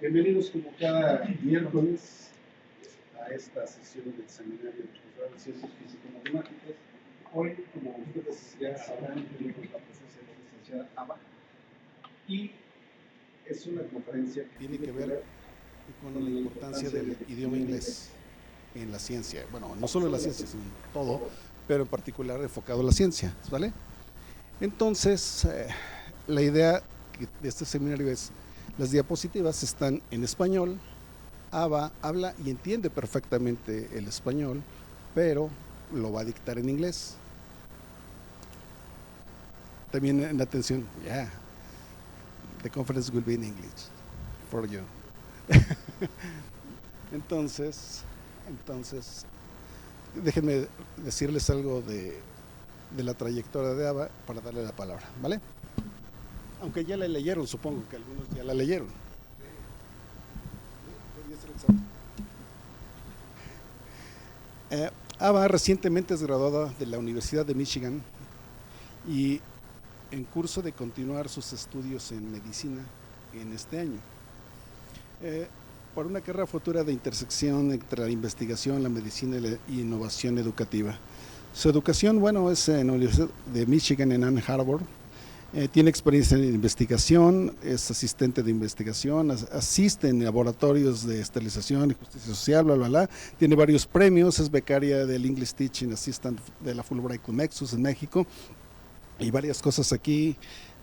Bienvenidos como cada miércoles a esta sesión del seminario de posgrado de Ciencias Físico-Matemáticas. Hoy, como ustedes ya sabrán, tenemos la presencia de la licenciada Ava y es una conferencia que tiene que ver con la importancia del idioma inglés en la ciencia. Bueno, no solo en la ciencia, sino en todo, pero en particular enfocado a la ciencia, ¿vale? Entonces, la idea de este seminario es: las diapositivas están en español. Ava habla y entiende perfectamente el español, pero lo va a dictar en inglés. También en atención, the conference will be in English for you. Entonces, déjenme decirles algo de la trayectoria de Ava para darle la palabra, ¿vale? Aunque ya la leyeron, supongo que algunos ya la leyeron. Ava recientemente es graduada de la Universidad de Michigan y en curso de continuar sus estudios en medicina en este año. Por una carrera futura de intersección entre la investigación, la medicina y la innovación educativa. Su educación, es en la Universidad de Michigan en Ann Arbor. Tiene experiencia en investigación, es asistente de investigación, asiste en laboratorios de esterilización y justicia social, Tiene varios premios, es becaria del English Teaching Assistant de la Fulbright-COMEXUS en México y varias cosas aquí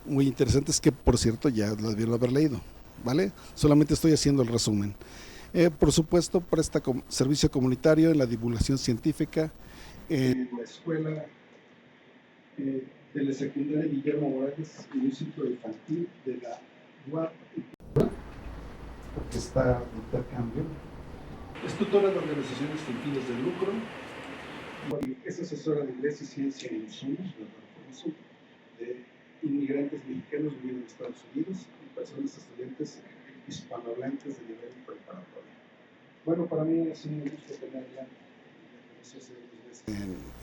muy interesantes que, por cierto, ya las debieron haber leído, ¿vale? Solamente estoy haciendo el resumen. Por supuesto, presta servicio comunitario en la divulgación científica en la escuela de la secundaria Guillermo Morales y un ciclo infantil de la UAP, porque está de intercambio. Es tutora de organizaciones sin fines de lucro. Es asesora de inglés y ciencia en insumos, de inmigrantes mexicanos viviendo en Estados Unidos y personas estudiantes hispanohablantes de nivel preparatorio. Bueno, para mí es un gusto tenerla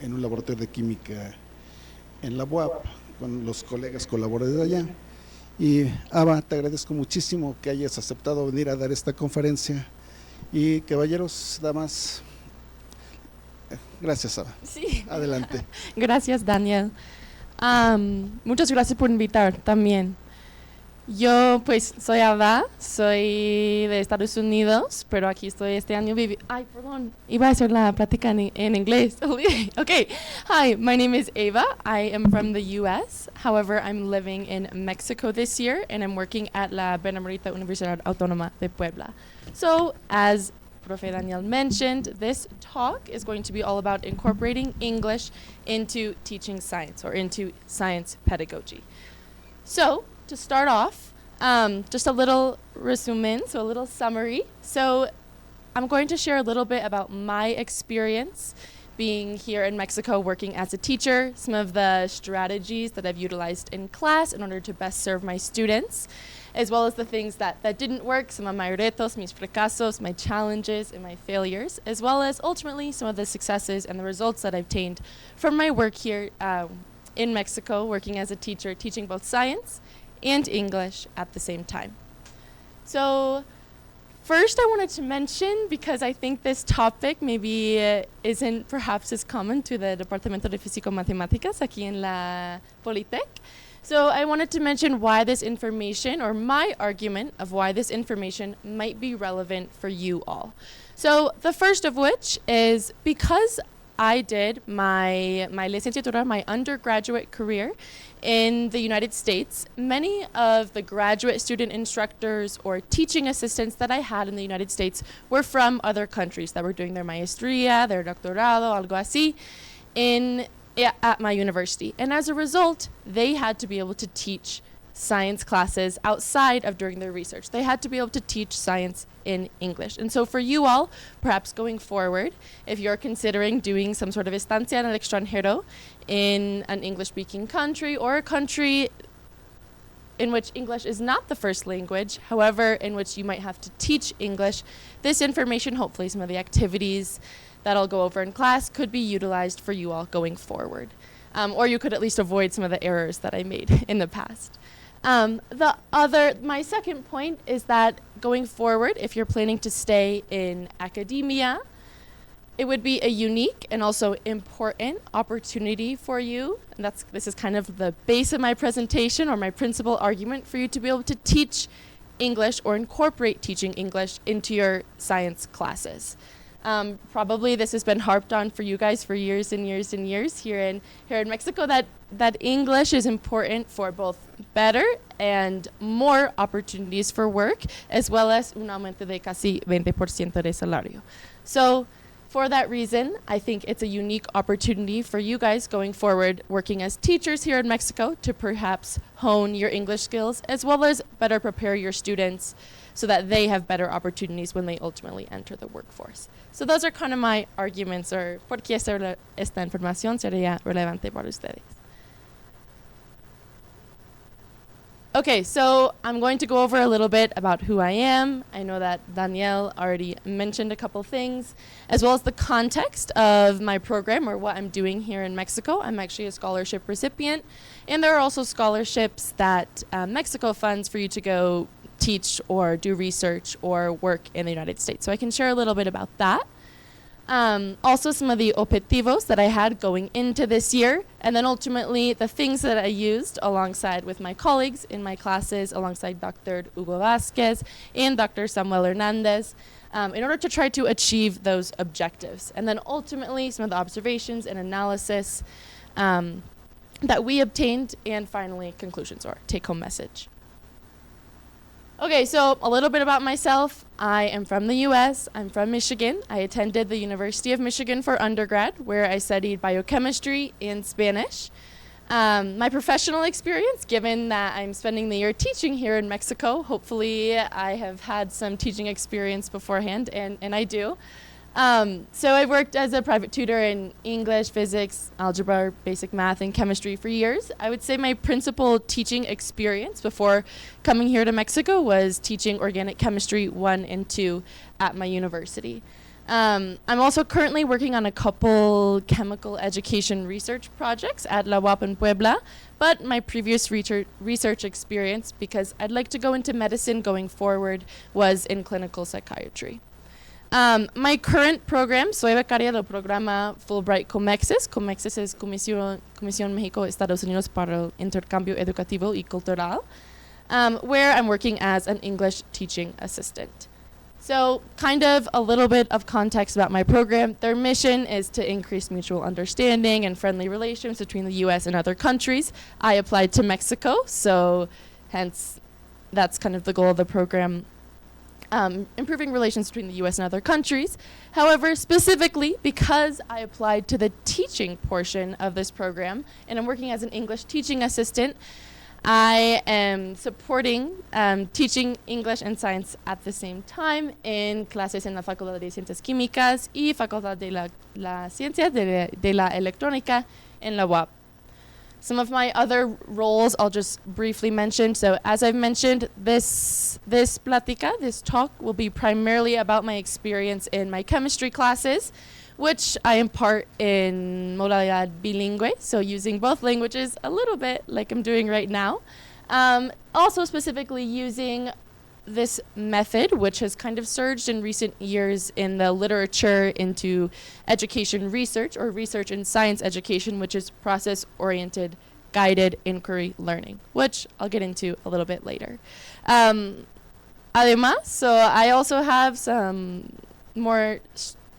en un laboratorio de química en la UAP, con los colegas colaboradores de allá. Y Ava, te agradezco muchísimo que hayas aceptado venir a dar esta conferencia. Y caballeros, damas, gracias, Ava. Sí. Adelante. Gracias, Daniel. Muchas gracias por invitar también. Yo pues soy Ava, soy de Estados Unidos, pero aquí estoy este año viviendo. Ay, perdón, iba a hacer la plática en inglés. Okay. Hi, my name is Ava. I am from the US. However, I'm living in Mexico this year, and I'm working at la Benemérita Universidad Autónoma de Puebla. So, as Profe Daniel mentioned, this talk is going to be all about incorporating English into teaching science, or into science pedagogy. So, to start off, just a little resumen, so a little summary. So I'm going to share a little bit about my experience being here in Mexico working as a teacher, some of the strategies that I've utilized in class in order to best serve my students, as well as the things that didn't work, some of my retos, mis fracasos, my challenges and my failures, as well as ultimately some of the successes and the results that I've obtained from my work here in Mexico, working as a teacher, teaching both science and English at the same time. So first I wanted to mention, because I think this topic maybe isn't perhaps as common to the Departamento de Físico-Matemáticas aquí en la Politec. So I wanted to mention why this information, or my argument of why this information might be relevant for you all. So the first of which is because I did my licenciatura, my undergraduate career in the United States, many of the graduate student instructors or teaching assistants that I had in the United States were from other countries that were doing their maestría, their doctorado, algo así, at my university. And as a result, they had to be able to teach science classes outside of doing their research. They had to be able to teach science in English. And so for you all, perhaps going forward, if you're considering doing some sort of estancia en el extranjero in an English-speaking country, or a country in which English is not the first language, however, in which you might have to teach English, this information, hopefully some of the activities that I'll go over in class, could be utilized for you all going forward. Or you could at least avoid some of the errors that I made in the past. My second point is that going forward, if you're planning to stay in academia, it would be a unique and also important opportunity for you. And this is kind of the base of my presentation, or my principal argument, for you to be able to teach English or incorporate teaching English into your science classes. Probably this has been harped on for you guys for years and years and years here in Mexico, that English is important for both better and more opportunities for work, as well as un aumento de casi 20% de salario. So for that reason, I think it's a unique opportunity for you guys going forward, working as teachers here in Mexico, to perhaps hone your English skills, as well as better prepare your students so that they have better opportunities when they ultimately enter the workforce. So those are kind of my arguments, or por qué esta información sería relevante para ustedes. Okay, so I'm going to go over a little bit about who I am. I know that Danielle already mentioned a couple things, as well as the context of my program, or what I'm doing here in Mexico. I'm actually a scholarship recipient, and there are also scholarships that Mexico funds for you to go teach or do research or work in the United States. So I can share a little bit about that. Also some of the objetivos that I had going into this year, and then ultimately the things that I used alongside with my colleagues in my classes, alongside Dr. Hugo Vasquez and Dr. Samuel Hernandez, in order to try to achieve those objectives. And then ultimately some of the observations and analysis that we obtained, and finally conclusions, or take-home message. Okay, so a little bit about myself. I am from the US. I'm from Michigan. I attended the University of Michigan for undergrad, where I studied biochemistry and Spanish. My professional experience, given that I'm spending the year teaching here in Mexico, hopefully I have had some teaching experience beforehand, and I do. So I worked as a private tutor in English, physics, algebra, basic math, and chemistry for years. I would say my principal teaching experience before coming here to Mexico was teaching organic chemistry 1 and 2 at my university. I'm also currently working on a couple chemical education research projects at La UAP in Puebla, but my previous research experience, because I'd like to go into medicine going forward, was in clinical psychiatry. My current program, soy becaria del programa Fulbright-COMEXUS. COMEXUS es Comisión México-Estados Unidos para el Intercambio Educativo y Cultural, where I'm working as an English teaching assistant. So kind of a little bit of context about my program. Their mission is to increase mutual understanding and friendly relations between the US and other countries. I applied to Mexico, so hence that's kind of the goal of the program. Improving relations between the US and other countries. However, specifically because I applied to the teaching portion of this program and I'm working as an English teaching assistant, I am supporting teaching English and science at the same time in clases en la Facultad de Ciencias Químicas y Facultad de la Ciencia de la Electrónica en la UAP. Some of my other roles I'll just briefly mention. So as I've mentioned, this talk will be primarily about my experience in my chemistry classes, which I impart in modalidad bilingüe, so using both languages a little bit like I'm doing right now. Also specifically using this method, which has kind of surged in recent years in the literature into education research, or research in science education, which is process-oriented guided inquiry learning, which I'll get into a little bit later. Además, so I also have some more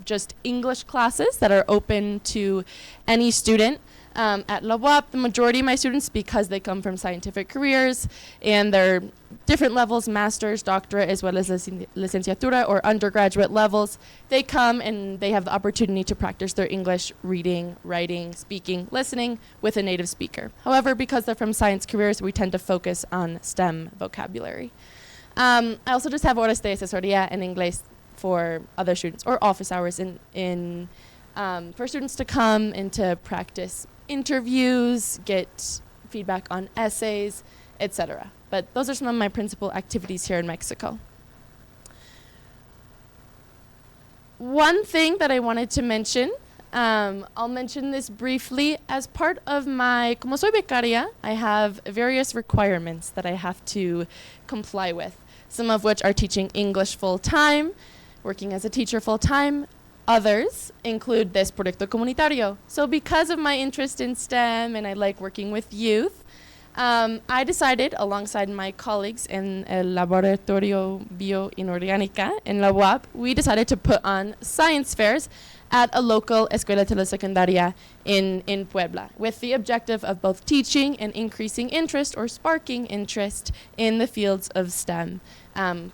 just English classes that are open to any student. At La UAP, the majority of my students, because they come from scientific careers and they're different levels, master's, doctorate, as well as licenciatura or undergraduate levels, they come and they have the opportunity to practice their English reading, writing, speaking, listening with a native speaker. However, because they're from science careers, we tend to focus on STEM vocabulary. I also just have horas de asesoría en inglés for other students, or office hours for students to come and to practice interviews, get feedback on essays, etc. But those are some of my principal activities here in Mexico. One thing that I wanted to mention I'll mention this briefly. As part of my, como soy becaria, I have various requirements that I have to comply with, some of which are teaching English full-time, working as a teacher full-time. Others include this proyecto comunitario. So because of my interest in STEM and I like working with youth, I decided, alongside my colleagues in El Laboratorio Bioinorgánica in La UAP, we decided to put on science fairs at a local escuela telesecundaria in Puebla, with the objective of both teaching and increasing interest or sparking interest in the fields of STEM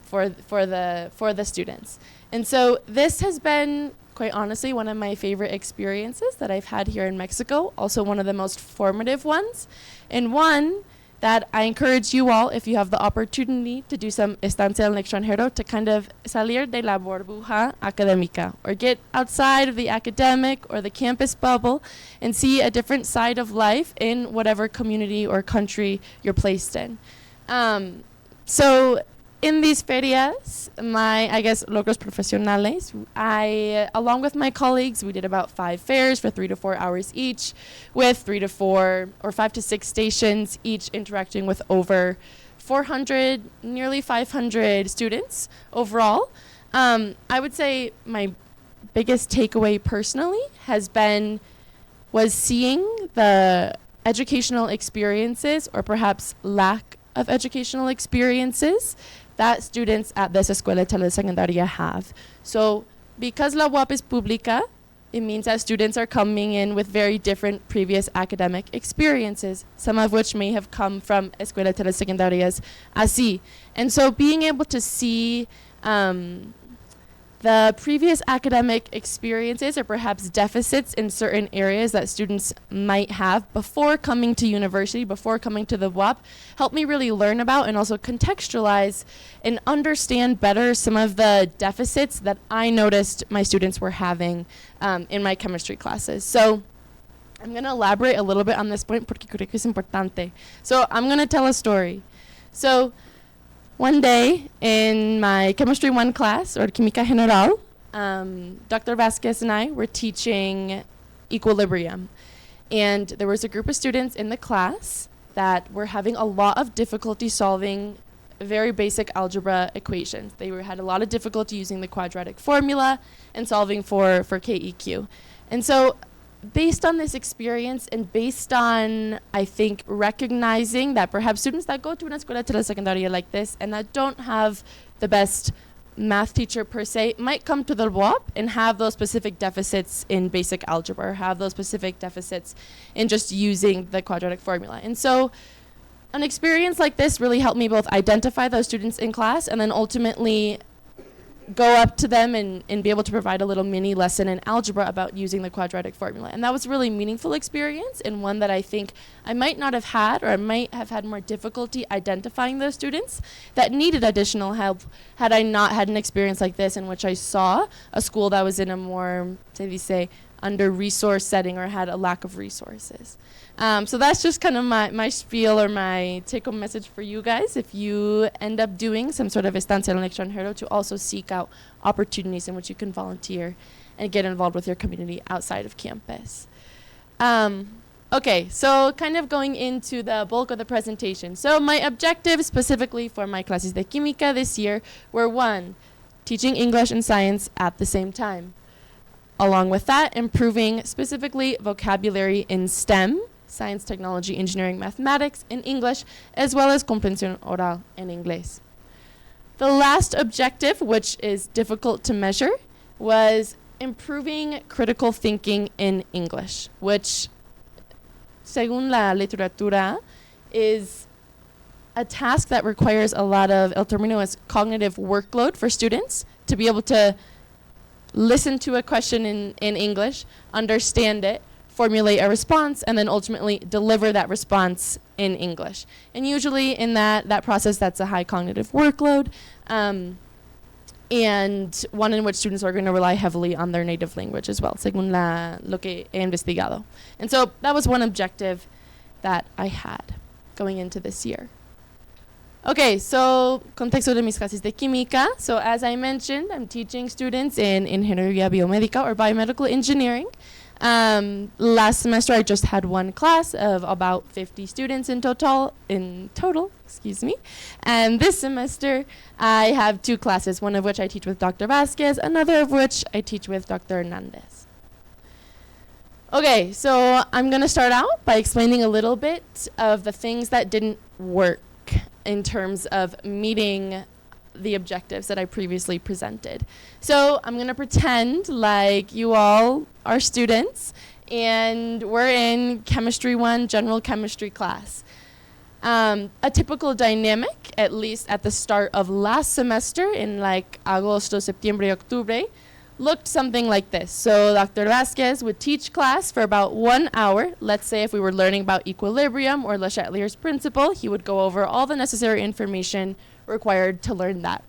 for the students. And so this has been, quite honestly, one of my favorite experiences that I've had here in Mexico, also one of the most formative ones, and one that I encourage you all, if you have the opportunity to do some estancia en el extranjero, to kind of salir de la burbuja académica, or get outside of the academic or the campus bubble and see a different side of life in whatever community or country you're placed in. So in these ferias, I guess, logros profesionales, along with my colleagues, we did about 5 fairs for 3 to 4 hours each, with 3 to 4 or 5 to 6 stations, each interacting with over 400, nearly 500 students overall. I would say my biggest takeaway personally was seeing the educational experiences, or perhaps lack of educational experiences, that students at this escuela telesecundaria have. So because La UAP is pública, it means that students are coming in with very different previous academic experiences, some of which may have come from escuela telesecundarias así. And so being able to see the previous academic experiences, or perhaps deficits in certain areas that students might have before coming to university, before coming to the UAP, helped me really learn about and also contextualize and understand better some of the deficits that I noticed my students were having in my chemistry classes. So I'm going to elaborate a little bit on this point porque creo que es importante. So I'm going to tell a story. So one day in my Chemistry 1 class, or Química General, Dr. Vasquez and I were teaching equilibrium. And there was a group of students in the class that were having a lot of difficulty solving very basic algebra equations. They had a lot of difficulty using the quadratic formula and solving for KEQ. And so based on this experience, and based on, I think, recognizing that perhaps students that go to una escuela telesecundaria like this and that don't have the best math teacher per se might come to the UAP and have those specific deficits in basic algebra, or have those specific deficits in just using the quadratic formula. And so an experience like this really helped me both identify those students in class and then ultimately go up to them and be able to provide a little mini lesson in algebra about using the quadratic formula. And that was a really meaningful experience, and one that I think I might not have had, or I might have had more difficulty identifying those students that needed additional help had I not had an experience like this, in which I saw a school that was in a more, say, under-resourced setting or had a lack of resources. So that's just kind of my spiel, or my take-home message for you guys if you end up doing some sort of estancia en el extranjero, to also seek out opportunities in which you can volunteer and get involved with your community outside of campus. Okay, so kind of going into the bulk of the presentation. So my objectives specifically for my classes de química this year were: 1, teaching English and science at the same time. Along with that, improving specifically vocabulary in STEM, science, technology, engineering, mathematics, in English, as well as comprensión oral en inglés. The last objective, which is difficult to measure, was improving critical thinking in English, which, según la literatura, is a task that requires a lot of, el término es cognitive workload for students to be able to listen to a question in English, understand it, formulate a response, and then ultimately deliver that response in English. And usually in that process, that's a high cognitive workload, and one in which students are going to rely heavily on their native language as well, según lo que he investigado. And so that was one objective that I had going into this year. Okay, so contexto de mis clases de química. So as I mentioned, I'm teaching students in Ingeniería Biomédica, or biomedical engineering. Last semester I just had one class of about 50 students in total, excuse me. And this semester I have 2 classes, one of which I teach with Dr. Vasquez, another of which I teach with Dr. Hernandez. Okay, so I'm going to start out by explaining a little bit of the things that didn't work in terms of meeting the objectives that I previously presented. So I'm going to pretend like you all are students and we're in Chemistry 1 General Chemistry class. A typical dynamic, at least at the start of last semester in like agosto, septiembre, octubre, looked something like this. So Dr. Vasquez would teach class for about 1 hour. Let's say if we were learning about equilibrium or Le Chatelier's principle, he would go over all the necessary information required to learn that.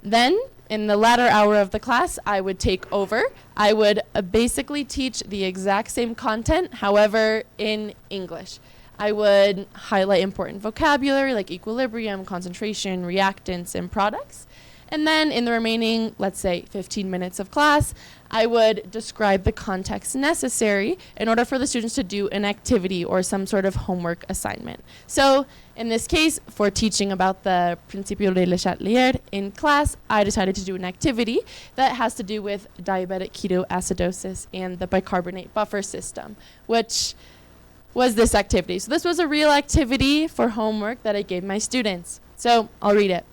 Then, in the latter hour of the class, I would take over. I would basically teach the exact same content, however, in English. I would highlight important vocabulary like equilibrium, concentration, reactants, and products. And then in the remaining, let's say, 15 minutes of class, I would describe the context necessary in order for the students to do an activity or some sort of homework assignment. So in this case, for teaching about the Principio de Le Chatelier in class, I decided to do an activity that has to do with diabetic ketoacidosis and the bicarbonate buffer system, which was this activity. So this was a real activity for homework that I gave my students. So I'll read it.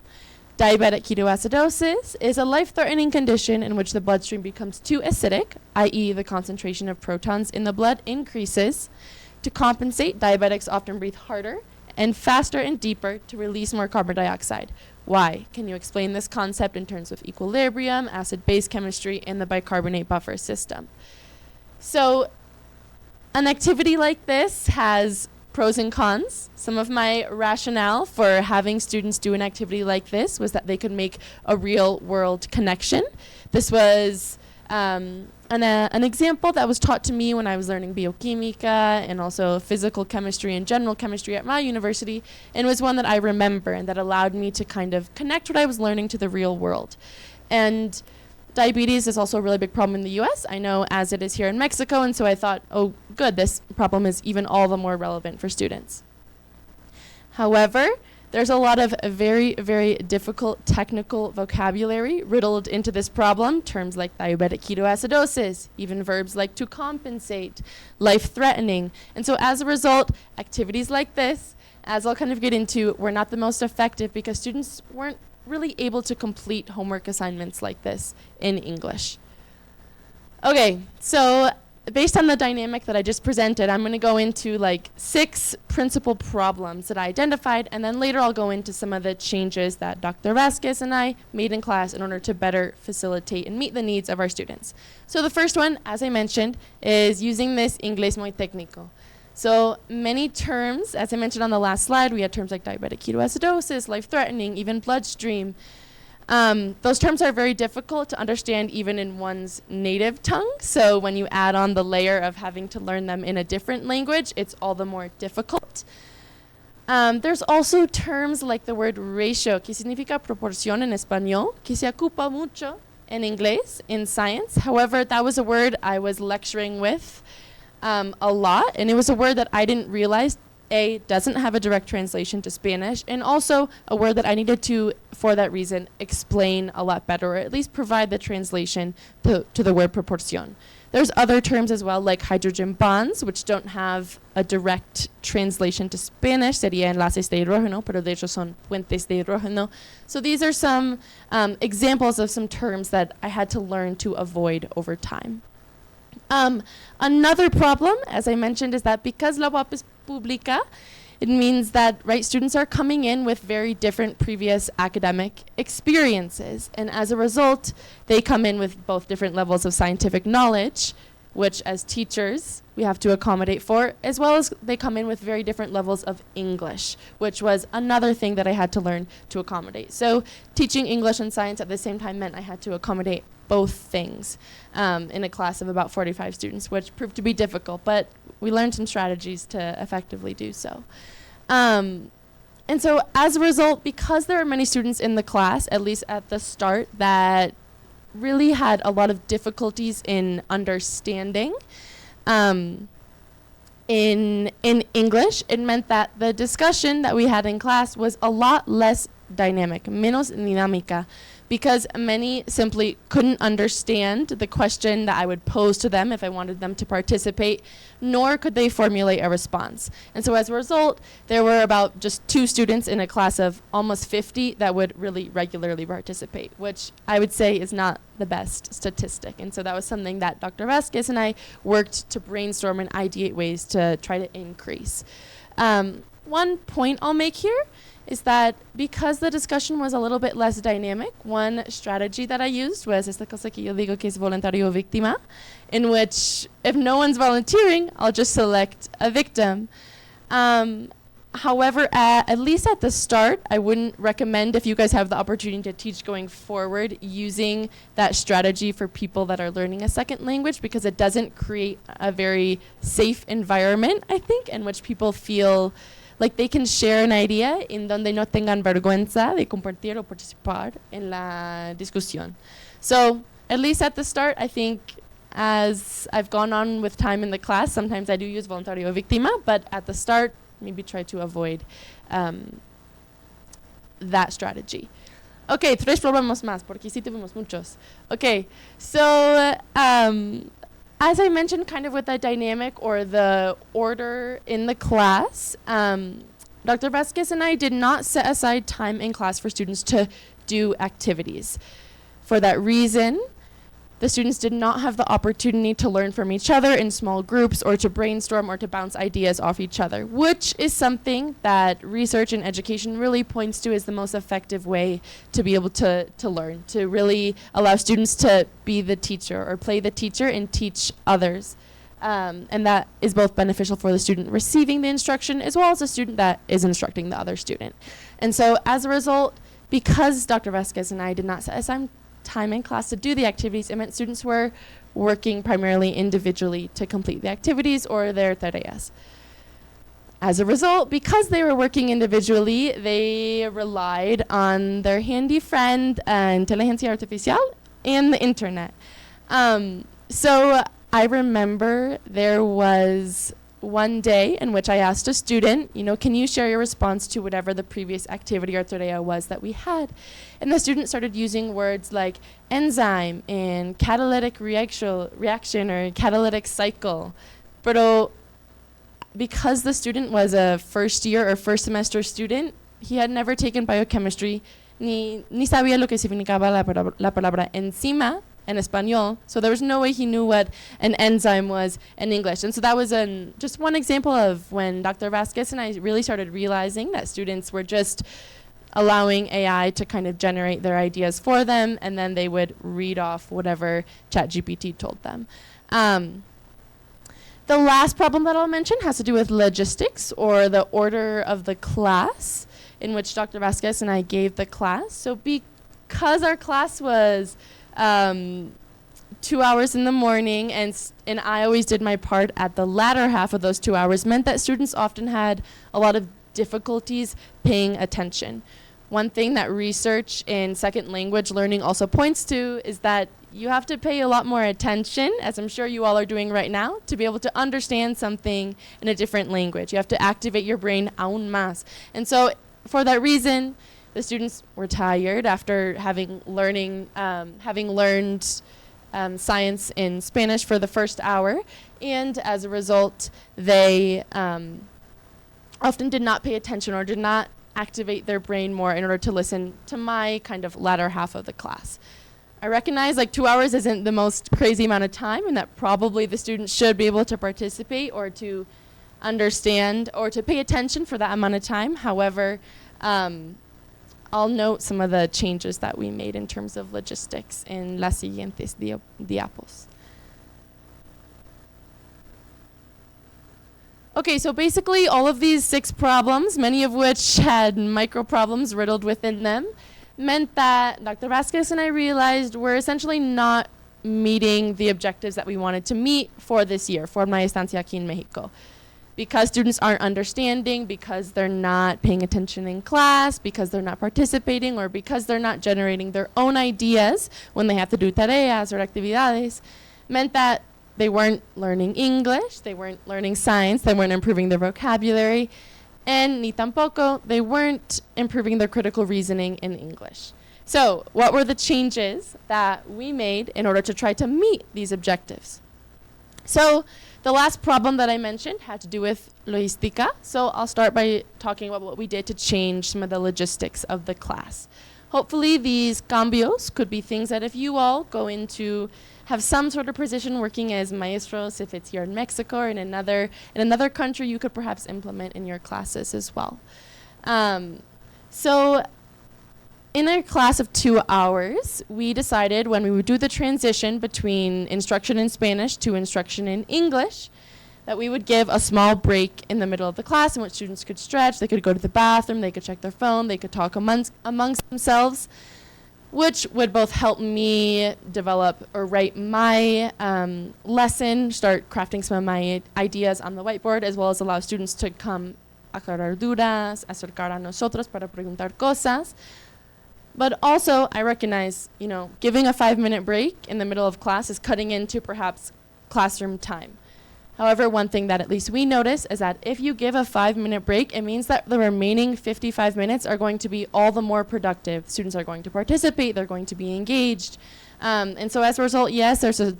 Diabetic ketoacidosis is a life-threatening condition in which the bloodstream becomes too acidic, i.e. the concentration of protons in the blood increases. To compensate, diabetics often breathe harder and faster and deeper to release more carbon dioxide. Why? Can you explain this concept in terms of equilibrium, acid-base chemistry, and the bicarbonate buffer system? So an activity like this has pros and cons. Some of my rationale for having students do an activity like this was that they could make a real world connection. This was an example that was taught to me when I was learning biochemica and also physical chemistry and general chemistry at my university, and was one that I remember and that allowed me to kind of connect what I was learning to the real world. And diabetes is also a really big problem in the US, I know, as it is here in Mexico, and so I thought, oh good, this problem is even all the more relevant for students. However, there's a lot of very, very difficult technical vocabulary riddled into this problem, terms like diabetic ketoacidosis, even verbs like to compensate, life-threatening. And so as a result, activities like this, as I'll kind of get into, were not the most effective because students weren't really able to complete homework assignments like this in English. Okay, so based on the dynamic that I just presented, I'm going to go into like 6 principal problems that I identified, and then later I'll go into some of the changes that Dr. Vasquez and I made in class in order to better facilitate and meet the needs of our students. So the first one, as I mentioned, is using this inglés muy técnico. So many terms, as I mentioned on the last slide, we had terms like diabetic ketoacidosis, life-threatening, even bloodstream. Those terms are very difficult to understand even in one's native tongue. So when you add on the layer of having to learn them in a different language, it's all the more difficult. There's also terms like the word ratio, que significa proporción en español, que se ocupa mucho en inglés in science. However, that was a word I was lecturing with a lot, and it was a word that I didn't realize doesn't have a direct translation to Spanish, and also a word that I needed to, for that reason, explain a lot better, or at least provide the translation to the word proporción. There's other terms as well, like hydrogen bonds, which don't have a direct translation to Spanish, sería enlaces de hidrógeno, pero de hecho son puentes de hidrógeno. So these are some examples of some terms that I had to learn to avoid over time. Another problem, as I mentioned, is that because la UAP is pública, it means that students are coming in with very different previous academic experiences, and as a result, they come in with both different levels of scientific knowledge, which as teachers we have to accommodate for, as well as they come in with very different levels of English, which was another thing that I had to learn to accommodate. So teaching English and science at the same time meant I had to accommodate both things in a class of about 45 students, which proved to be difficult, but we learned some strategies to effectively do so. And so as a result, because there are many students in the class, at least at the start, that really had a lot of difficulties in understanding. In English, it meant that the discussion that we had in class was a lot less dynamic, menos dinámica, because many simply couldn't understand the question that I would pose to them if I wanted them to participate, nor could they formulate a response. And so as a result, there were about just 2 students in a class of almost 50 that would really regularly participate, which I would say is not the best statistic. And so that was something that Dr. Vasquez and I worked to brainstorm and ideate ways to try to increase. One point I'll make here is that because the discussion was a little bit less dynamic, one strategy that I used was esta cosa que yo digo que es voluntario víctima, in which if no one's volunteering, I'll just select a victim. However, at least at the start, I wouldn't recommend, if you guys have the opportunity to teach going forward, using that strategy for people that are learning a second language, because it doesn't create a very safe environment, I think, in which people feel like they can share an idea en donde no tengan vergüenza de compartir o participar en la discusión. So, at least at the start, I think as I've gone on with time in the class, sometimes I do use voluntario víctima, but at the start, maybe try to avoid that strategy. Okay, 3 problemas más, porque sí tuvimos muchos. Okay, so as I mentioned, kind of with the dynamic or the order in the class, Dr. Vasquez and I did not set aside time in class for students to do activities. For that reason, the students did not have the opportunity to learn from each other in small groups or to brainstorm or to bounce ideas off each other, which is something that research and education really points to as the most effective way to be able to learn, to really allow students to be the teacher or play the teacher and teach others. And that is both beneficial for the student receiving the instruction as well as the student that is instructing the other student. And so as a result, because Dr. Vasquez and I did not set aside time in class to do the activities, it meant students were working primarily individually to complete the activities or their tareas. As a result, because they were working individually, they relied on their handy friend, inteligencia artificial, and the internet. So I remember there was one day in which I asked a student, can you share your response to whatever the previous activity or tarea was that we had? And the student started using words like enzyme and catalytic reaction or catalytic cycle. Pero because the student was a first year or first semester student, he had never taken biochemistry, ni sabía lo que significaba la palabra enzima in español, so there was no way he knew what an enzyme was in English. And so that was just one example of when Dr. Vasquez and I really started realizing that students were just allowing AI to kind of generate their ideas for them, and then they would read off whatever ChatGPT told them. The last problem that I'll mention has to do with logistics, or the order of the class in which Dr. Vasquez and I gave the class. So because our class was 2 hours in the morning, and I always did my part at the latter half of those 2 hours, meant that students often had a lot of difficulties paying attention. One thing that research in second language learning also points to is that you have to pay a lot more attention, as I'm sure you all are doing right now, to be able to understand something in a different language. You have to activate your brain aún más. And so for that reason, the students were tired after having learned science in Spanish for the first hour, and as a result, they often did not pay attention or did not activate their brain more in order to listen to my kind of latter half of the class. I recognize 2 hours isn't the most crazy amount of time, and that probably the students should be able to participate or to understand or to pay attention for that amount of time. However, I'll note some of the changes that we made in terms of logistics in las siguientes diapos. Okay, so basically all of these 6 problems, many of which had micro problems riddled within them, meant that Dr. Vasquez and I realized we're essentially not meeting the objectives that we wanted to meet for this year, for my estancia aquí in Mexico. because students aren't understanding, because they're not paying attention in class, because they're not participating, or because they're not generating their own ideas when they have to do tareas or actividades, meant that they weren't learning English, they weren't learning science, they weren't improving their vocabulary, and ni tampoco, they weren't improving their critical reasoning in English. So what were the changes that we made in order to try to meet these objectives? So the last problem that I mentioned had to do with logística. So I'll start by talking about what we did to change some of the logistics of the class. Hopefully these cambios could be things that if you all go into have some sort of position working as maestros, if it's here in Mexico or in another country, you could perhaps implement in your classes as well. So in a class of 2 hours, we decided when we would do the transition between instruction in Spanish to instruction in English, that we would give a small break in the middle of the class in which students could stretch, they could go to the bathroom, they could check their phone, they could talk amongst themselves, which would both help me develop or write my lesson, start crafting some of my ideas on the whiteboard, as well as allow students to come aclarar dudas, acercar a nosotros para preguntar cosas. But also, I recognize, giving a 5-minute break in the middle of class is cutting into perhaps classroom time. However, one thing that at least we notice is that if you give a 5-minute break, it means that the remaining 55 minutes are going to be all the more productive. Students are going to participate, they're going to be engaged. And so as a result, yes, there's a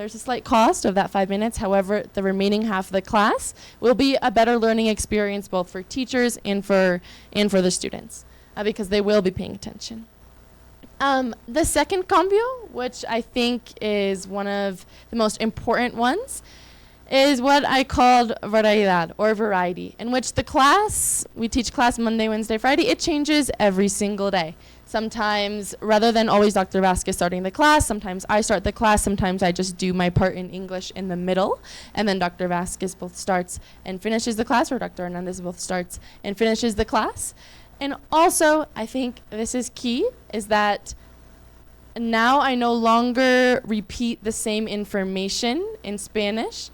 slight cost of that 5 minutes. However, the remaining half of the class will be a better learning experience both for teachers and for the students. Because they will be paying attention. The second cambio, which I think is one of the most important ones, is what I called variedad, or variety, in which the class, we teach class Monday, Wednesday, Friday, it changes every single day. Sometimes, rather than always Dr. Vasquez starting the class, sometimes I start the class, sometimes I just do my part in English in the middle, and then Dr. Vasquez both starts and finishes the class, or Dr. Hernandez both starts and finishes the class. And also, I think this is key, is that now I no longer repeat the same information in Spanish,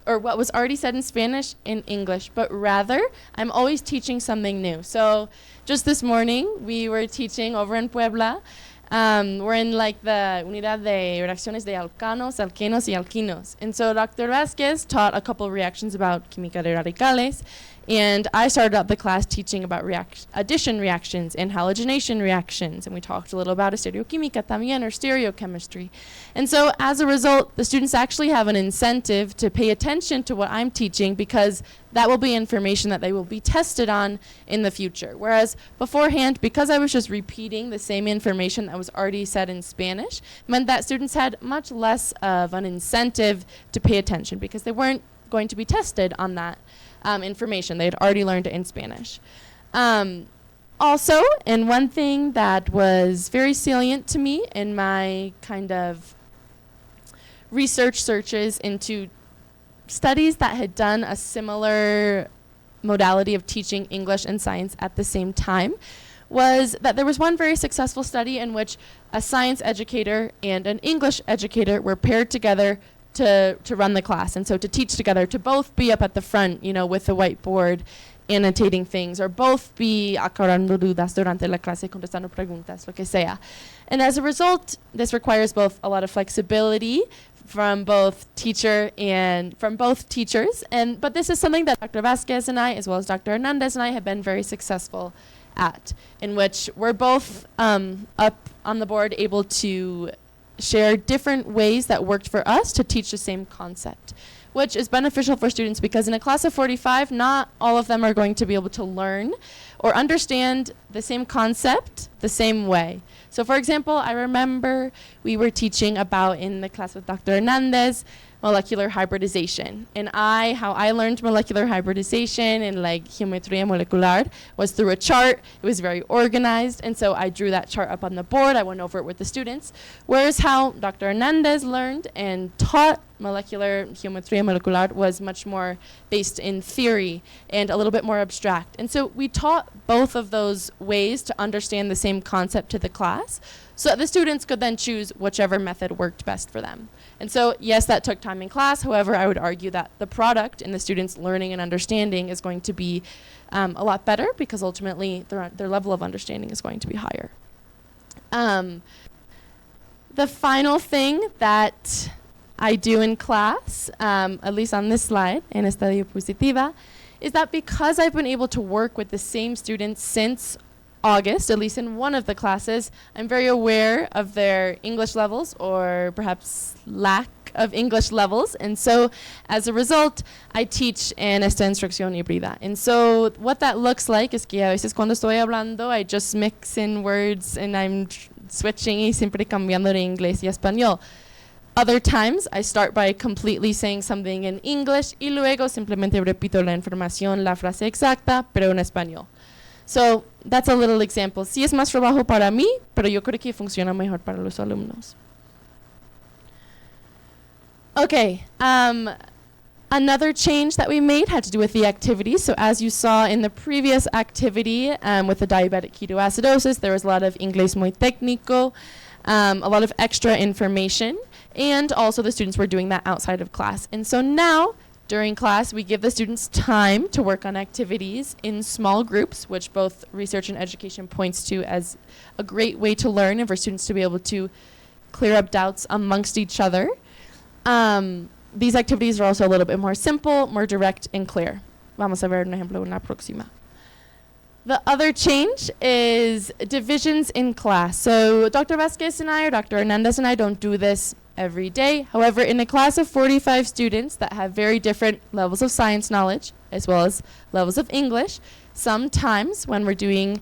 or what was already said in Spanish in English, but rather I'm always teaching something new. So just this morning, we were teaching over in Puebla. We're in like the unidad de reacciones de alcanos, alquenos, y alquinos. And so Dr. Vasquez taught a couple reactions about química de radicales. And I started out the class teaching about addition reactions and halogenation reactions. And we talked a little about estereoquímica también, or stereochemistry. And so as a result, the students actually have an incentive to pay attention to what I'm teaching, because that will be information that they will be tested on in the future. Whereas beforehand, because I was just repeating the same information that was already said in Spanish, meant that students had much less of an incentive to pay attention, because they weren't going to be tested on that information. They had already learned it in Spanish. Also, and one thing that was very salient to me in my kind of research searches into studies that had done a similar modality of teaching English and science at the same time, was that there was one very successful study in which a science educator and an English educator were paired together to run the class, and so to teach together, to both be up at the front, with the whiteboard, annotating things, or both be aclarando dudas durante la clase, contestando preguntas, lo que sea. And as a result, this requires both a lot of flexibility from both teachers, but this is something that Dr. Vasquez and I, as well as Dr. Hernandez and I, have been very successful at, in which we're both up on the board able to share different ways that worked for us to teach the same concept, which is beneficial for students, because in a class of 45, not all of them are going to be able to learn or understand the same concept the same way. So for example, I remember we were teaching about, in the class with Dr. Hernandez, molecular hybridization. And how I learned molecular hybridization and like geometría molecular was through a chart. It was very organized, and so I drew that chart up on the board. I went over it with the students. Whereas how Dr. Hernandez learned and taught molecular geometría molecular was much more based in theory and a little bit more abstract. And so we taught both of those ways to understand the same concept to the class, so that the students could then choose whichever method worked best for them. And so, yes, that took time in class. However, I would argue that the product and the students' learning and understanding is going to be a lot better because ultimately their level of understanding is going to be higher. The final thing that I do in class, at least on this slide, en esta diapositiva, is that because I've been able to work with the same students since August, at least in one of the classes, I'm very aware of their English levels or perhaps lack of English levels. And so as a result, I teach en esta instrucción híbrida. And so what that looks like is que a veces cuando estoy hablando, I just mix in words and I'm switching y siempre cambiando de inglés y español. Other times, I start by completely saying something in English y luego simplemente repito la información, la frase exacta, pero en español. So that's a little example. Sí es más trabajo para mí, pero yo creo que funciona mejor para los alumnos. Okay, another change that we made had to do with the activities. So as you saw in the previous activity with the diabetic ketoacidosis, there was a lot of inglés muy técnico, a lot of extra information, and also the students were doing that outside of class. And so now, during class, we give the students time to work on activities in small groups, which both research and education points to as a great way to learn and for students to be able to clear up doubts amongst each other. These activities are also a little bit more simple, more direct, and clear. Vamos a ver un ejemplo en la próxima. The other change is divisions in class. So Dr. Vasquez and I, or Dr. Hernandez and I don't do this every day. However, in a class of 45 students that have very different levels of science knowledge, as well as levels of English, sometimes when we're doing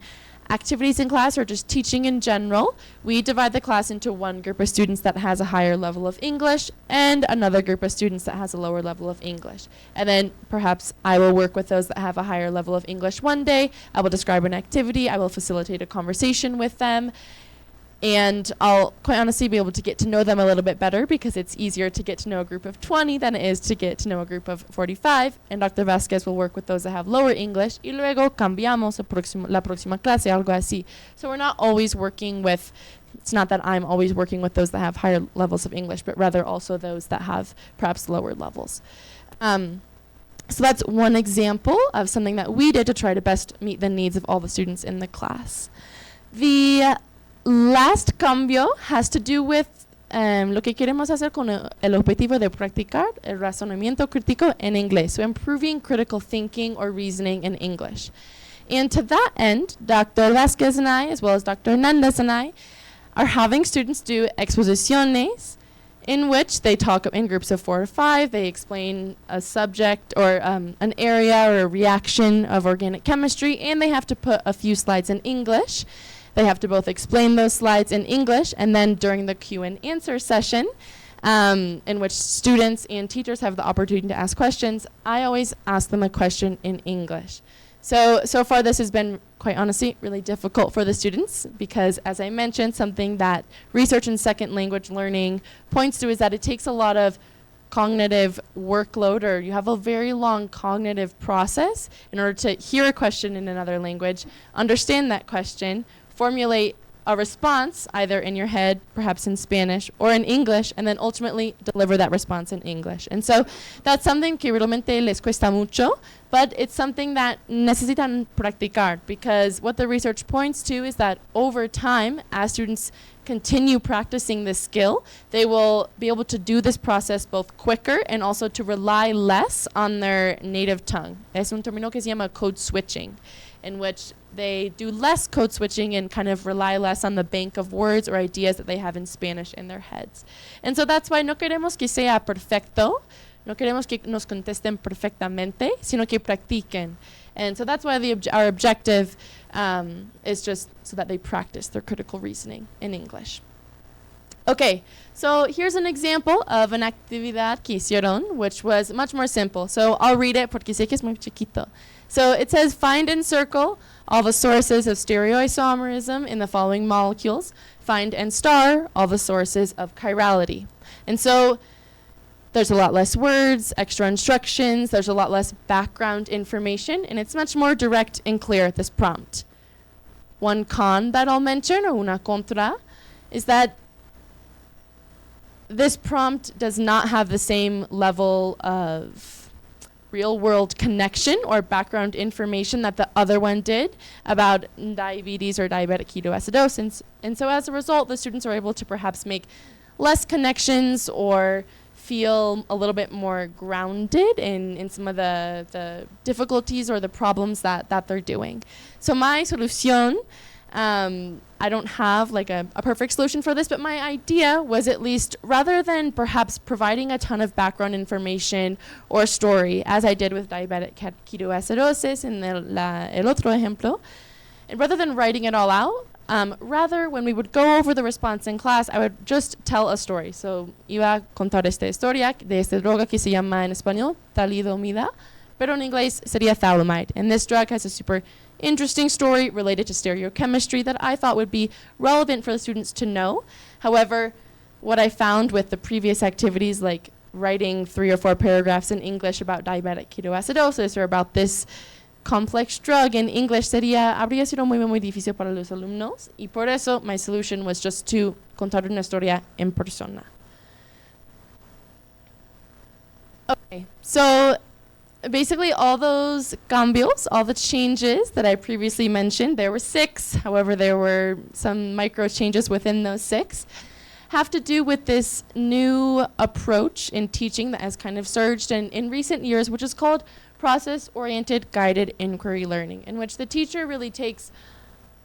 activities in class or just teaching in general, we divide the class into one group of students that has a higher level of English and another group of students that has a lower level of English. And then perhaps I will work with those that have a higher level of English one day. I will describe an activity. I will facilitate a conversation with them. And I'll quite honestly be able to get to know them a little bit better because it's easier to get to know a group of 20 than it is to get to know a group of 45. And Dr. Vasquez will work with those that have lower English. Y luego cambiamos la próxima clase, algo así. So we're not always working with, it's not that I'm always working with those that have higher levels of English, but rather also those that have perhaps lower levels. So that's one example of something that we did to try to best meet the needs of all the students in the class. The last cambio has to do with lo que queremos hacer con el objetivo de practicar el razonamiento crítico en inglés, so improving critical thinking or reasoning in English. And to that end, Dr. Vasquez and I, as well as Dr. Hernandez and I, are having students do exposiciones in which they talk in groups of 4 or 5. They explain a subject or an area or a reaction of organic chemistry, and they have to put a few slides in English. They have to both explain those slides in English, and then during the Q and answer session, in which students and teachers have the opportunity to ask questions, I always ask them a question in English. So far this has been, quite honestly, really difficult for the students because, as I mentioned, something that research in second language learning points to is that it takes a lot of cognitive workload, or you have a very long cognitive process in order to hear a question in another language, understand that question, formulate a response either in your head, perhaps in Spanish, or in English, and then ultimately deliver that response in English. And so that's something que realmente les cuesta mucho, but it's something that necesitan practicar, because what the research points to is that over time, as students continue practicing this skill, they will be able to do this process both quicker and also to rely less on their native tongue. Es un término que se llama code switching, in which they do less code switching and kind of rely less on the bank of words or ideas that they have in Spanish in their heads. And so that's why no queremos que sea perfecto, no queremos que nos contesten perfectamente, sino que practiquen. And so that's why our objective is just so that they practice their critical reasoning in English. Okay, so here's an example of an actividad que hicieron, which was much more simple. So I'll read it porque sé que es muy chiquito. So it says, find and circle all the sources of stereoisomerism in the following molecules. Find and star all the sources of chirality. And so there's a lot less words, extra instructions, there's a lot less background information, and it's much more direct and clear, this prompt. One con that I'll mention, or una contra, is that this prompt does not have the same level of real-world connection or background information that the other one did about diabetes or diabetic ketoacidosis. And so as a result, the students are able to perhaps make less connections or feel a little bit more grounded in some of the difficulties or the problems that they're doing. So my solución, I don't have like a perfect solution for this, but my idea was, at least, rather than perhaps providing a ton of background information or story, as I did with diabetic ketoacidosis in el otro ejemplo, and rather than writing it all out, rather, when we would go over the response in class, I would just tell a story. So, iba a contar esta historia de esta droga que se llama en español talidomida, pero en inglés sería thalidomide. And this drug has a super interesting story related to stereochemistry that I thought would be relevant for the students to know. However, what I found with the previous activities, like writing 3 or 4 paragraphs in English about diabetic ketoacidosis or about this complex drug in English, habría sido muy difícil para los alumnos, y por eso my solution was just to contar una historia en persona. Okay, so basically all those cambios, all the changes that I previously mentioned, there were 6, however there were some micro changes within those 6, have to do with this new approach in teaching that has kind of surged in recent years, which is called process-oriented guided inquiry learning, in which the teacher really takes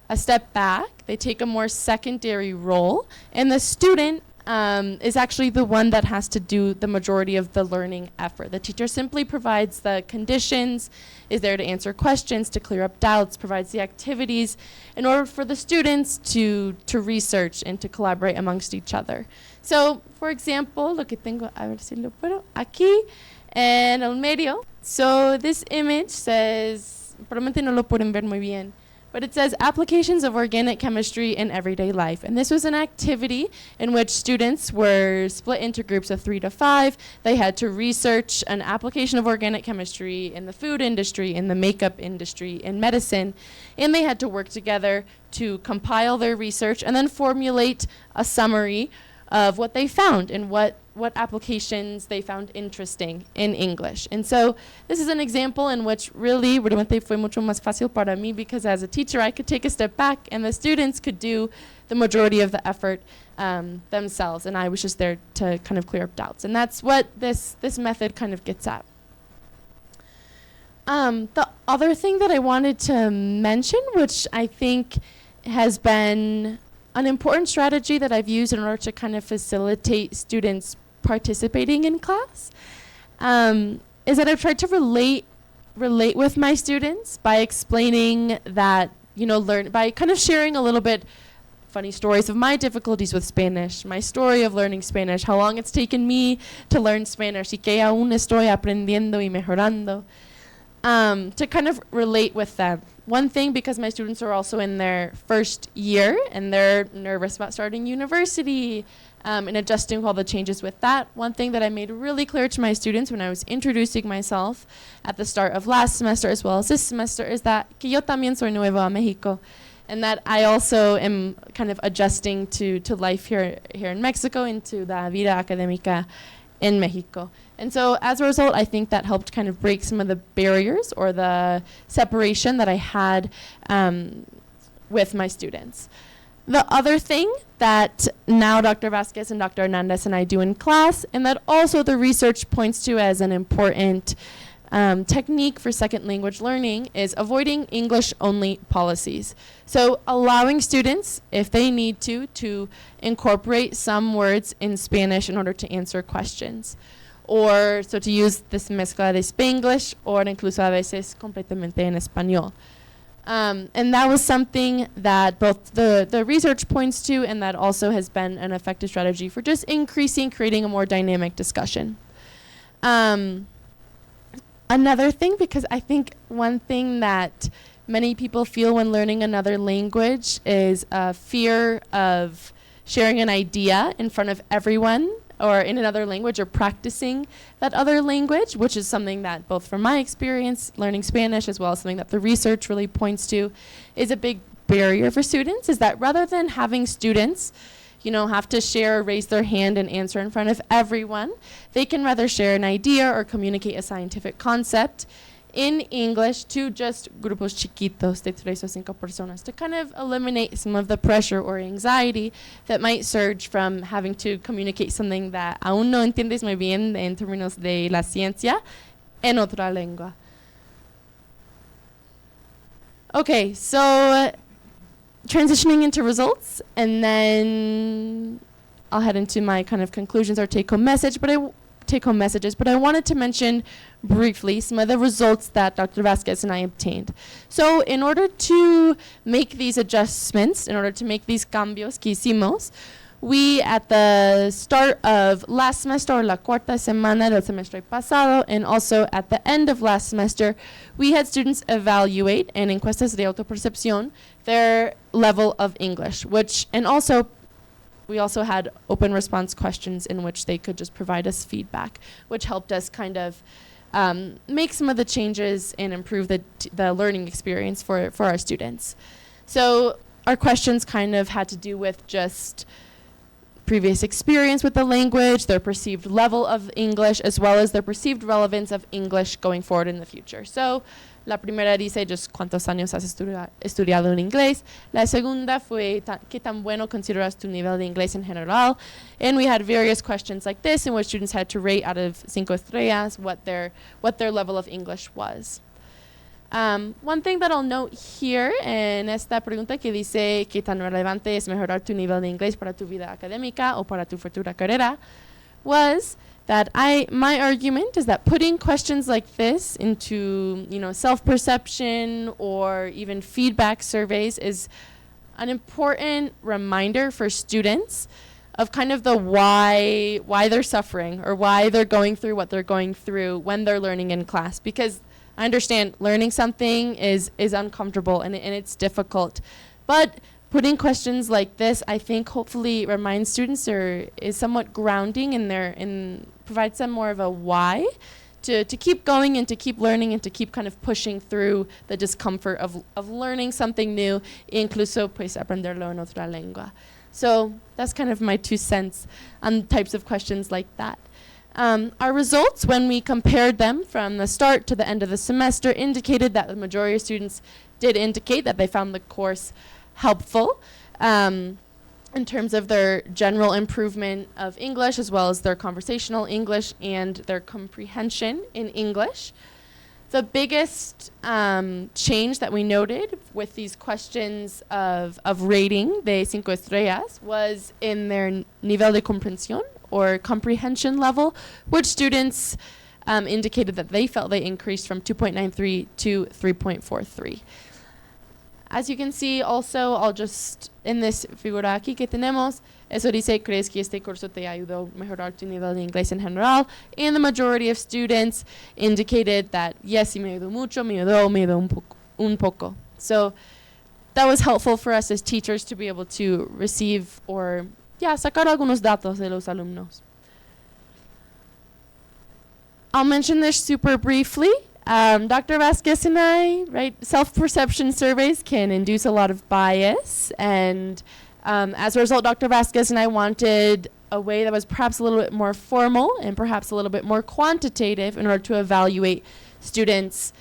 a step back, they take a more secondary role, and the student is actually the one that has to do the majority of the learning effort. The teacher simply provides the conditions, is there to answer questions, to clear up doubts, provides the activities in order for the students to research and to collaborate amongst each other. So, for example, lo que tengo, a ver si lo puedo, aquí en el medio. So this image says, probablemente no lo pueden ver muy bien, but it says applications of organic chemistry in everyday life. And this was an activity in which students were split into groups of 3 to 5. They had to research an application of organic chemistry in the food industry, in the makeup industry, in medicine, and they had to work together to compile their research and then formulate a summary of what they found and what applications they found interesting in English. And so this is an example in which realmente fue mucho más fácil para mí, because as a teacher I could take a step back and the students could do the majority of the effort themselves, and I was just there to kind of clear up doubts. And that's what this method kind of gets at. The other thing that I wanted to mention, which I think has been an important strategy that I've used in order to kind of facilitate students participating in class, is that I've tried to relate with my students by explaining that, by kind of sharing a little bit funny stories of my difficulties with Spanish, my story of learning Spanish, how long it's taken me to learn Spanish, y que aún estoy aprendiendo y mejorando, to kind of relate with them. One thing, because my students are also in their first year and they're nervous about starting university and adjusting all the changes with that. One thing that I made really clear to my students when I was introducing myself at the start of last semester as well as this semester is that que yo también soy nuevo a Mexico, and that I also am kind of adjusting to life here in Mexico, into the vida académica in Mexico. And so as a result, I think that helped kind of break some of the barriers or the separation that I had with my students. The other thing that now Dr. Vasquez and Dr. Hernandez and I do in class, and that also the research points to as an important technique for second language learning, is avoiding English-only policies. So allowing students, if they need to incorporate some words in Spanish in order to answer questions. Or so to use this mezcla de Spanglish, or incluso a veces completamente en español. And that was something that both the research points to, and that also has been an effective strategy for just creating a more dynamic discussion. Another thing, because I think one thing that many people feel when learning another language is a fear of sharing an idea in front of everyone, or in another language, or practicing that other language, which is something that both from my experience learning Spanish as well as something that the research really points to is a big barrier for students, is that rather than having students, have to share or raise their hand and answer in front of everyone. They can rather share an idea or communicate a scientific concept in English to just grupos chiquitos de 3 o 5 personas to kind of eliminate some of the pressure or anxiety that might surge from having to communicate something that aún no entiendes muy bien en términos de la ciencia en otra lengua. Okay, so transitioning into results, and then I'll head into my kind of conclusions or take-home messages, but I wanted to mention briefly some of the results that Dr. Vasquez and I obtained. So in order to make these adjustments, in order to make these cambios que hicimos, we, at the start of last semester, or la cuarta semana del semestre pasado, and also at the end of last semester, we had students evaluate in encuestas de autopercepción their level of English, we also had open response questions in which they could just provide us feedback, which helped us kind of make some of the changes and improve the learning experience for our students. So our questions kind of had to do with just previous experience with the language, their perceived level of English, as well as their perceived relevance of English going forward in the future. So la primera dice just cuántos años has estudiado en inglés. La segunda fue qué tan bueno consideras tu nivel de inglés en general. And we had various questions like this in which students had to rate out of 5 estrellas what their level of English was. One thing that I'll note here en esta pregunta que dice qué tan relevante es mejorar tu nivel de inglés para tu vida académica o para tu futura carrera was that my argument is that putting questions like this into self-perception or even feedback surveys is an important reminder for students of kind of the why they're suffering or why they're going through what they're going through when they're learning in class, because I understand learning something is uncomfortable and it's difficult, but putting questions like this, I think, hopefully reminds students or is somewhat grounding and provides them more of a why to keep going and to keep learning and to keep kind of pushing through the discomfort of learning something new, incluso pues aprenderlo en otra lengua. So that's kind of my 2 cents on types of questions like that. Our results, when we compared them from the start to the end of the semester, indicated that the majority of students did indicate that they found the course helpful in terms of their general improvement of English, as well as their conversational English and their comprehension in English. The biggest change that we noted with these questions of rating de 5 estrellas was in their nivel de comprensión, or comprehension level, which students indicated that they felt they increased from 2.93 to 3.43. As you can see also, I'll just, in this figura aquí que tenemos, eso dice, ¿crees que este curso te ayudó a mejorar tu nivel de inglés en general? And the majority of students indicated that, yes, me ayudó mucho, me ayudó un poco. So that was helpful for us as teachers to be able to receive or sacar algunos datos de los alumnos. I'll mention this super briefly. Dr. Vasquez and I, self-perception surveys can induce a lot of bias, and as a result, Dr. Vasquez and I wanted a way that was perhaps a little bit more formal and perhaps a little bit more quantitative in order to evaluate students'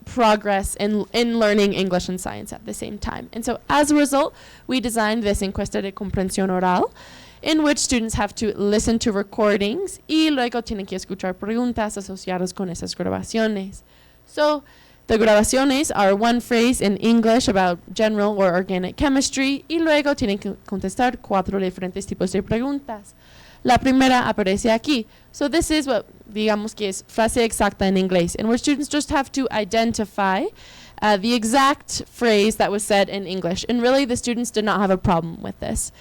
progress in learning English and science at the same time. And so as a result, we designed this encuesta de comprensión oral, in which students have to listen to recordings y luego tienen que escuchar preguntas asociadas con esas grabaciones. So the grabaciones are one phrase in English about general or organic chemistry y luego tienen que contestar 4 diferentes tipos de preguntas. La primera aparece aquí. So this is what digamos que es frase exacta en inglés, in which students just have to identify the exact phrase that was said in English. And really, the students did not have a problem with this.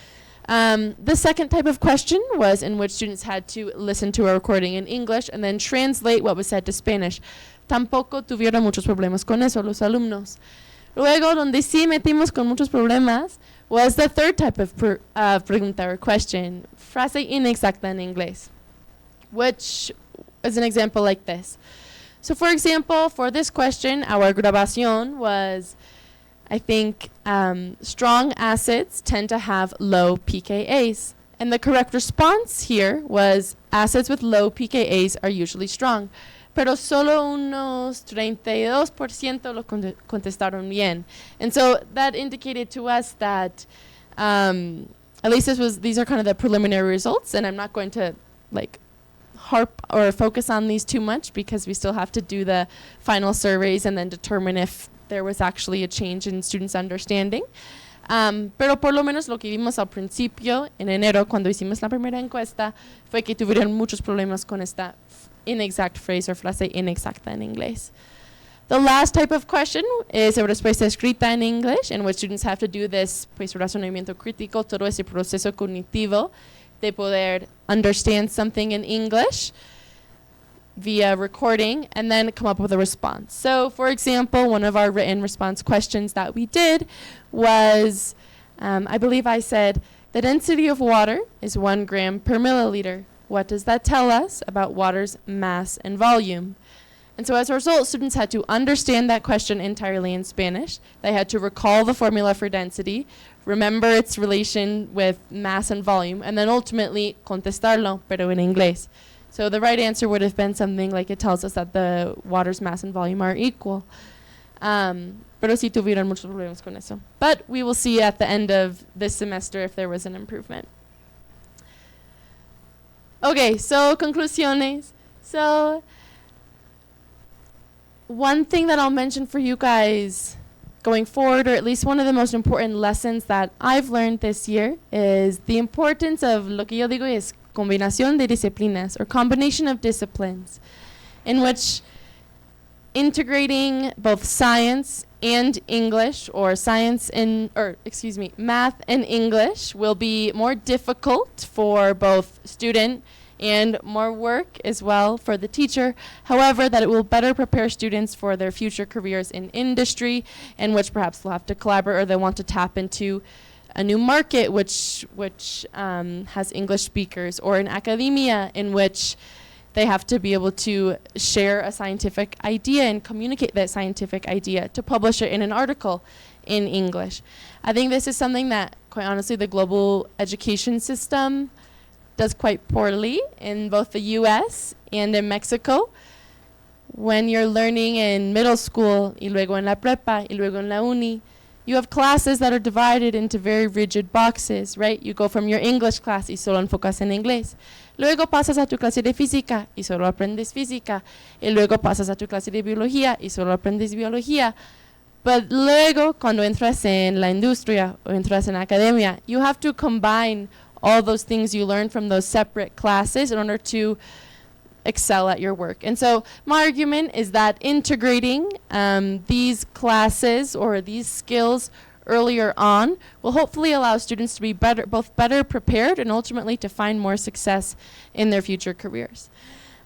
The second type of question was in which students had to listen to a recording in English and then translate what was said to Spanish. Tampoco tuvieron muchos problemas con eso los alumnos. Luego, donde sí metimos con muchos problemas was the third type of pregunta or question, frase inexacta en inglés, which is an example like this. So for example, for this question, our grabación was, I think strong acids tend to have low pKa's. And the correct response here was acids with low pKa's are usually strong. Pero solo unos 32% lo contestaron bien. And so that indicated to us that at least these are kind of the preliminary results, and I'm not going to like harp or focus on these too much because we still have to do the final surveys and then determine if there was actually a change in students' understanding. Pero por lo menos lo que vimos al principio, en enero, cuando hicimos la primera encuesta, fue que tuvieron muchos problemas con esta inexact phrase o frase inexacta en inglés. The last type of question is sobre respuesta escrita en English, in which students have to do this pues, razonamiento crítico, todo ese proceso cognitivo de poder understand something in English via recording and then come up with a response. So, for example, one of our written response questions that we did was, I believe I said, the density of water is 1 gram per milliliter. What does that tell us about water's mass and volume? And so as a result, students had to understand that question entirely in Spanish. They had to recall the formula for density, remember its relation with mass and volume, and then ultimately contestarlo, pero en inglés. So the right answer would have been something like it tells us that the water's mass and volume are equal. Pero sí tuvieron muchos problemas con eso. But we will see at the end of this semester if there was an improvement. Okay, so conclusiones. So one thing that I'll mention for you guys going forward, or at least one of the most important lessons that I've learned this year, is the importance of lo que yo digo es combinación de disciplinas, or combination of disciplines, in which integrating both science and English, or math and English will be more difficult for both student and more work as well for the teacher. However, that it will better prepare students for their future careers in industry, in which perhaps they'll have to collaborate or they want to tap into a new market which has English speakers, or in academia in which they have to be able to share a scientific idea and communicate that scientific idea to publish it in an article in English. I think this is something that, quite honestly, the global education system does quite poorly in both the US and in Mexico. When you're learning in middle school, y luego en la prepa, y luego en la uni, you have classes that are divided into very rigid boxes, right? You go from your English class y solo enfocas en inglés. Luego pasas a tu clase de física y solo aprendes física. Y luego pasas a tu clase de biología y solo aprendes biología. But luego, cuando entras en la industria o entras en la academia, you have to combine all those things you learn from those separate classes in order to excel at your work. And so my argument is that integrating these classes or these skills earlier on will hopefully allow students to be both better prepared and ultimately to find more success in their future careers.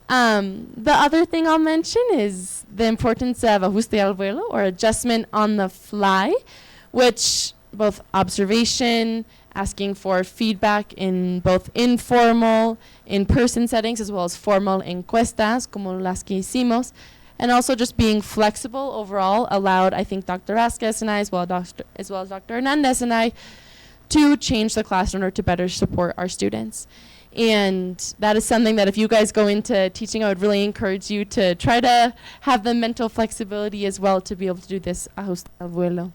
The other thing I'll mention is the importance of ajuste al vuelo, or adjustment on the fly, which both observation, asking for feedback in both informal, in-person settings, as well as formal encuestas, como las que hicimos, and also just being flexible overall allowed, I think, Dr. Vasquez and I, as well as Dr. Hernandez and I, to change the class in order to better support our students. And that is something that if you guys go into teaching, I would really encourage you to try to have the mental flexibility as well to be able to do this ajuste al vuelo.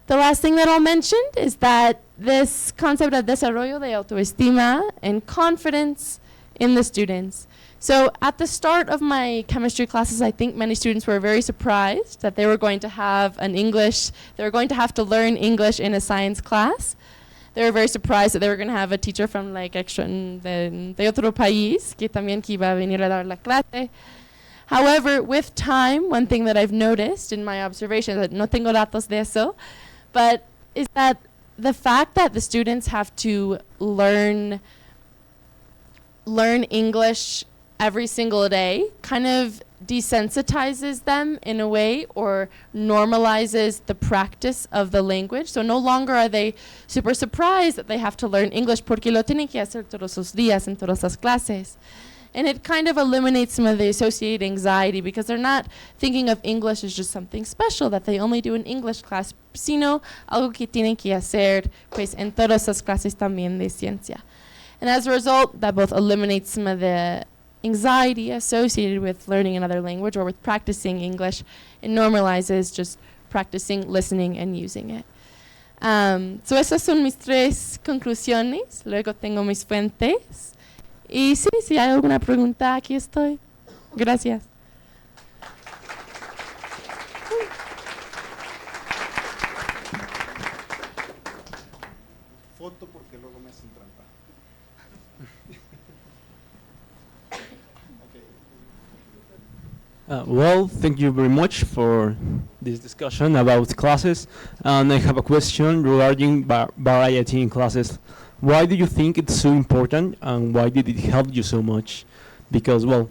The last thing that I'll mention is that this concept of desarrollo de autoestima and confidence in the students. So at the start of my chemistry classes, I think many students were very surprised that they were going to have they were going to have to learn English in a science class. They were very surprised that they were going to have a teacher from like de otro país que también que iba a venir a dar la clase. However, with time, one thing that I've noticed in my observations, that no tengo datos de eso, but is that the fact that the students have to learn English every single day kind of desensitizes them in a way, or normalizes the practice of the language. So no longer are they super surprised that they have to learn English porque lo tienen que hacer todos los días en todas las clases. And it kind of eliminates some of the associated anxiety because they're not thinking of English as just something special that they only do in English class, sino algo que tienen que hacer pues en todas las clases también de ciencia. And as a result, that both eliminates some of the anxiety associated with learning another language or with practicing English. It normalizes just practicing, listening, and using it. So esas son mis tres conclusiones. Luego tengo mis fuentes. Y sí, si hay alguna pregunta, aquí estoy. Gracias. Foto porque luego me hacen trampa. Well, thank you very much for this discussion about classes. And I have a question regarding variety in classes. Why do you think it's so important, and why did it help you so much? Because, well,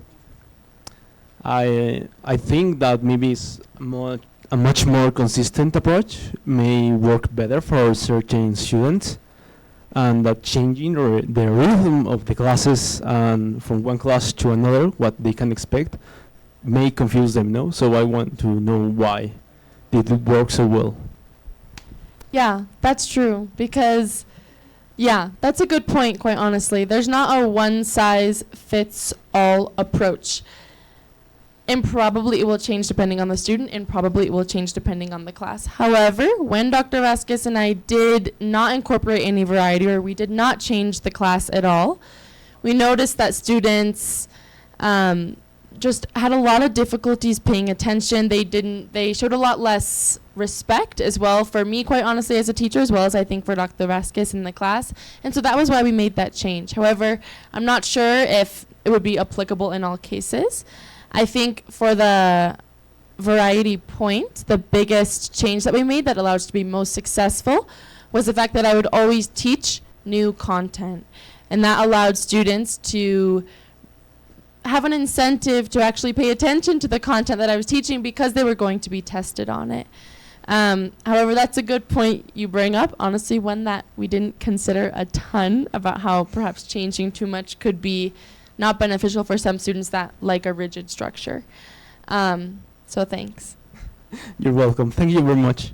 I think that maybe it's a much more consistent approach may work better for certain students, and that changing the rhythm of the classes and from one class to another, what they can expect, may confuse them, no? So I want to know why did it work so well. Yeah, that's true. Because, yeah, that's a good point, quite honestly. There's not a one-size-fits-all approach. And probably it will change depending on the student, and probably it will change depending on the class. However, when Dr. Vasquez and I did not incorporate any variety, or we did not change the class at all, we noticed that students just had a lot of difficulties paying attention. They showed a lot less respect as well for me, quite honestly, as a teacher, as well as I think for Dr. Vasquez in the class. And so that was why we made that change. However, I'm not sure if it would be applicable in all cases. I think for the variety point, the biggest change that we made that allowed us to be most successful was the fact that I would always teach new content. And that allowed students to have an incentive to actually pay attention to the content that I was teaching because they were going to be tested on it. However, that's a good point you bring up. Honestly, one that we didn't consider a ton about how perhaps changing too much could be not beneficial for some students that like a rigid structure. So thanks. You're welcome. Thank you very much.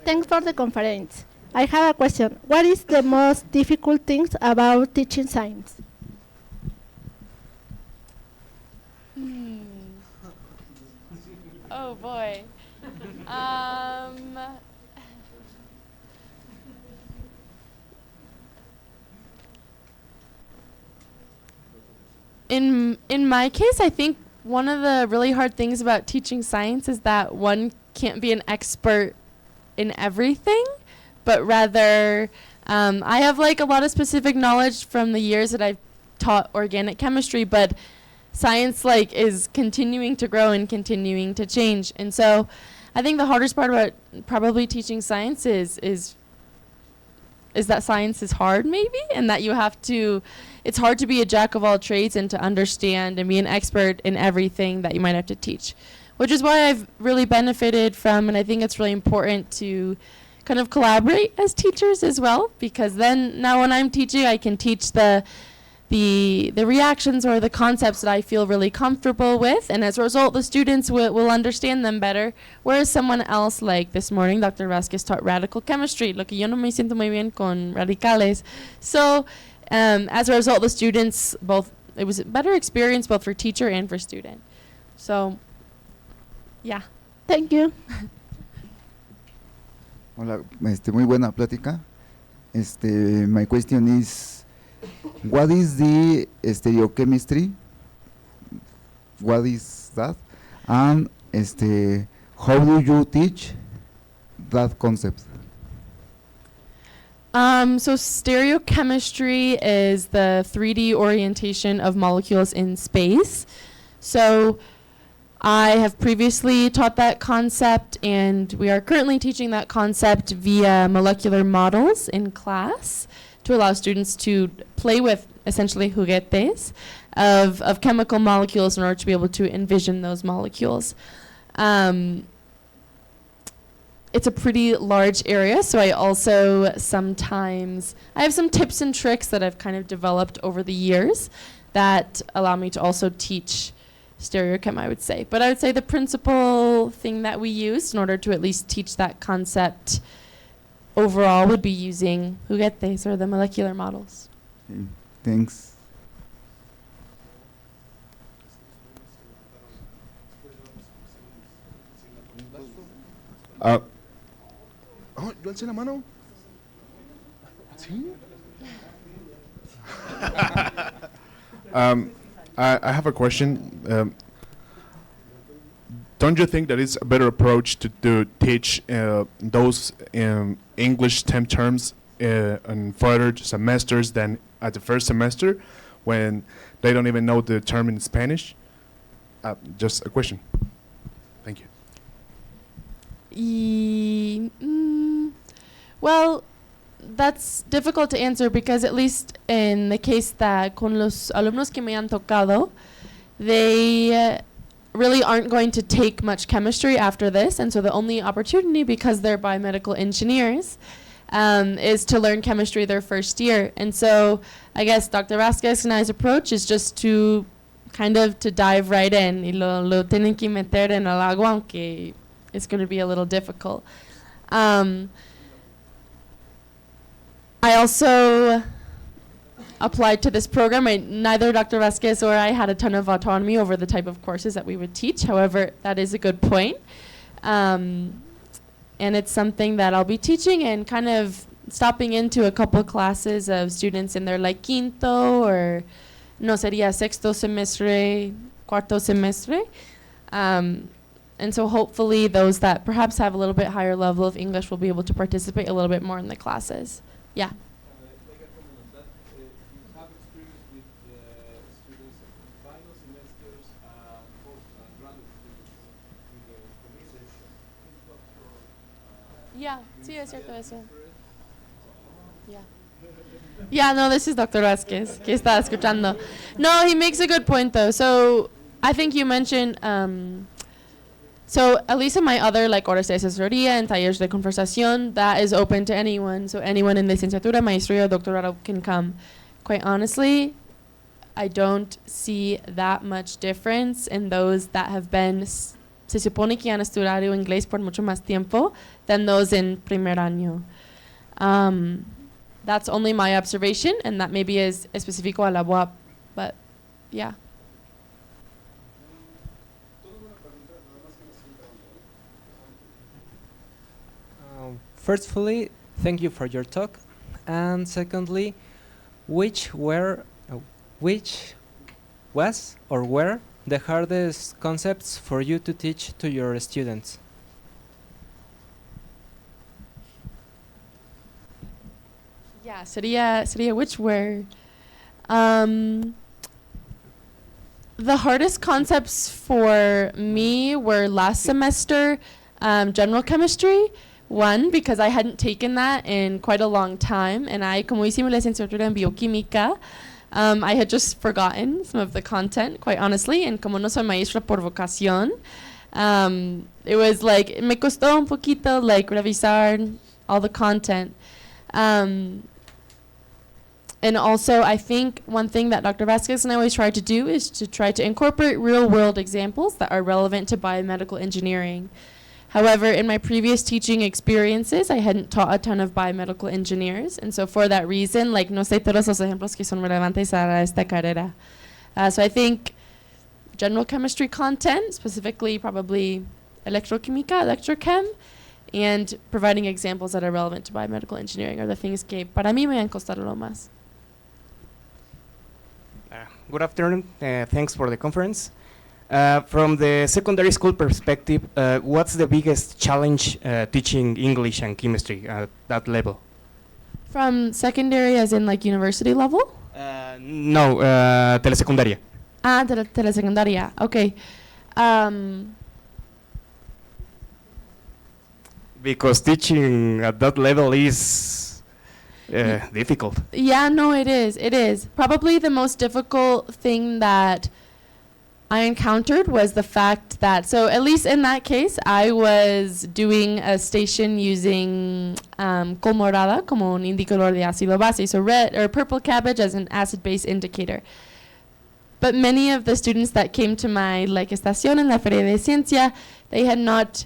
Thanks for the conference. I have a question. What is the most difficult things about teaching science? Oh boy. In my case, I think one of the really hard things about teaching science is that one can't be an expert in everything, but rather I have like a lot of specific knowledge from the years that I've taught organic chemistry, but science like is continuing to grow and continuing to change. And so I think the hardest part about probably teaching science is that science is hard maybe, and that you have to, it's hard to be a jack of all trades and to understand and be an expert in everything that you might have to teach, which is why I've really benefited from, and I think it's really important to kind of collaborate as teachers as well, because then now when I'm teaching, I can teach the reactions or the concepts that I feel really comfortable with, and as a result, the students will understand them better, whereas someone else, like this morning, Dr. Vasquez taught radical chemistry, lo que yo no me siento muy bien con radicales. So as a result, the students both, it was a better experience both for teacher and for student. So, yeah. Thank you. Hola, muy buena plática. My question is, what is the stereochemistry? What is that? And how do you teach that concept? So stereochemistry is the 3D orientation of molecules in space. So I have previously taught that concept, and we are currently teaching that concept via molecular models in class to allow students to play with essentially juguetes. of chemical molecules in order to be able to envision those molecules. It's a pretty large area, so I also sometimes, I have some tips and tricks that I've kind of developed over the years that allow me to also teach stereochem, I would say. But I would say the principal thing that we use in order to at least teach that concept overall would be using juguetes, or the molecular models. Thanks. ¿Yo alcé la mano? ¿Sí? I have a question. Don't you think that it's a better approach to teach those English STEM terms in further semesters than at the first semester when they don't even know the term in Spanish? Just a question. Thank you. Well, that's difficult to answer because at least in the case that con los alumnos que me han tocado, they really aren't going to take much chemistry after this, and so the only opportunity, because they're biomedical engineers, is to learn chemistry their first year. And so I guess Dr. Vasquez and I's approach is just to kind of to dive right in. Y lo tienen que meter en el agua, aunque it's going to be a little difficult. I also applied to this program. Neither Dr. Vasquez or I had a ton of autonomy over the type of courses that we would teach. However, that is a good point. And it's something that I'll be teaching and kind of stopping into a couple classes of students in their like quinto or no sería sexto semestre, cuarto semestre. And so hopefully those that perhaps have a little bit higher level of English will be able to participate a little bit more in the classes. Yeah. Yeah, sí, es cierto eso. Yeah. Yeah, no, this is Dr. Vasquez, que está escuchando. No, he makes a good point, though. So I think you mentioned, so at least in my other, like, horas de asesoría and talleres de conversación, that is open to anyone. So anyone in licenciatura, maestría, doctorado can come. Quite honestly, I don't see that much difference in those that have been, se supone que han estudiado inglés por mucho más tiempo than those in primer año. That's only my observation, and that maybe is específico a la UAP, but yeah. Firstly, thank you for your talk, and secondly, which was or were the hardest concepts for you to teach to your students? Yeah, sería which were. The hardest concepts for me were last semester, general chemistry. One, because I hadn't taken that in quite a long time, and I, como hice mi licenciatura en bioquímica, I had just forgotten some of the content, quite honestly, and como no soy maestra por vocación, it was like, me costó un poquito, like, revisar all the content. And also, I think one thing that Dr. Vasquez and I always try to do is to try to incorporate real-world examples that are relevant to biomedical engineering. However, in my previous teaching experiences, I hadn't taught a ton of biomedical engineers, and so for that reason, like, no sé todos los ejemplos que son relevantes a esta carrera. So I think general chemistry content, specifically probably electroquímica, electrochem, and providing examples that are relevant to biomedical engineering are the things que para mí me han costado lo más. Good afternoon. Thanks for the conference. From the secondary school perspective, what's the biggest challenge teaching English and chemistry at that level? From secondary as in like university level? No, telesecundaria. Telesecundaria, okay. Because teaching at that level is difficult. Yeah, no, it is. It is. Probably the most difficult thing that I encountered was the fact that, so at least in that case, I was doing a station using col morada como un indicador de ácido base, so red or purple cabbage as an acid-base indicator. But many of the students that came to my estación en la Feria de Ciencia, they had not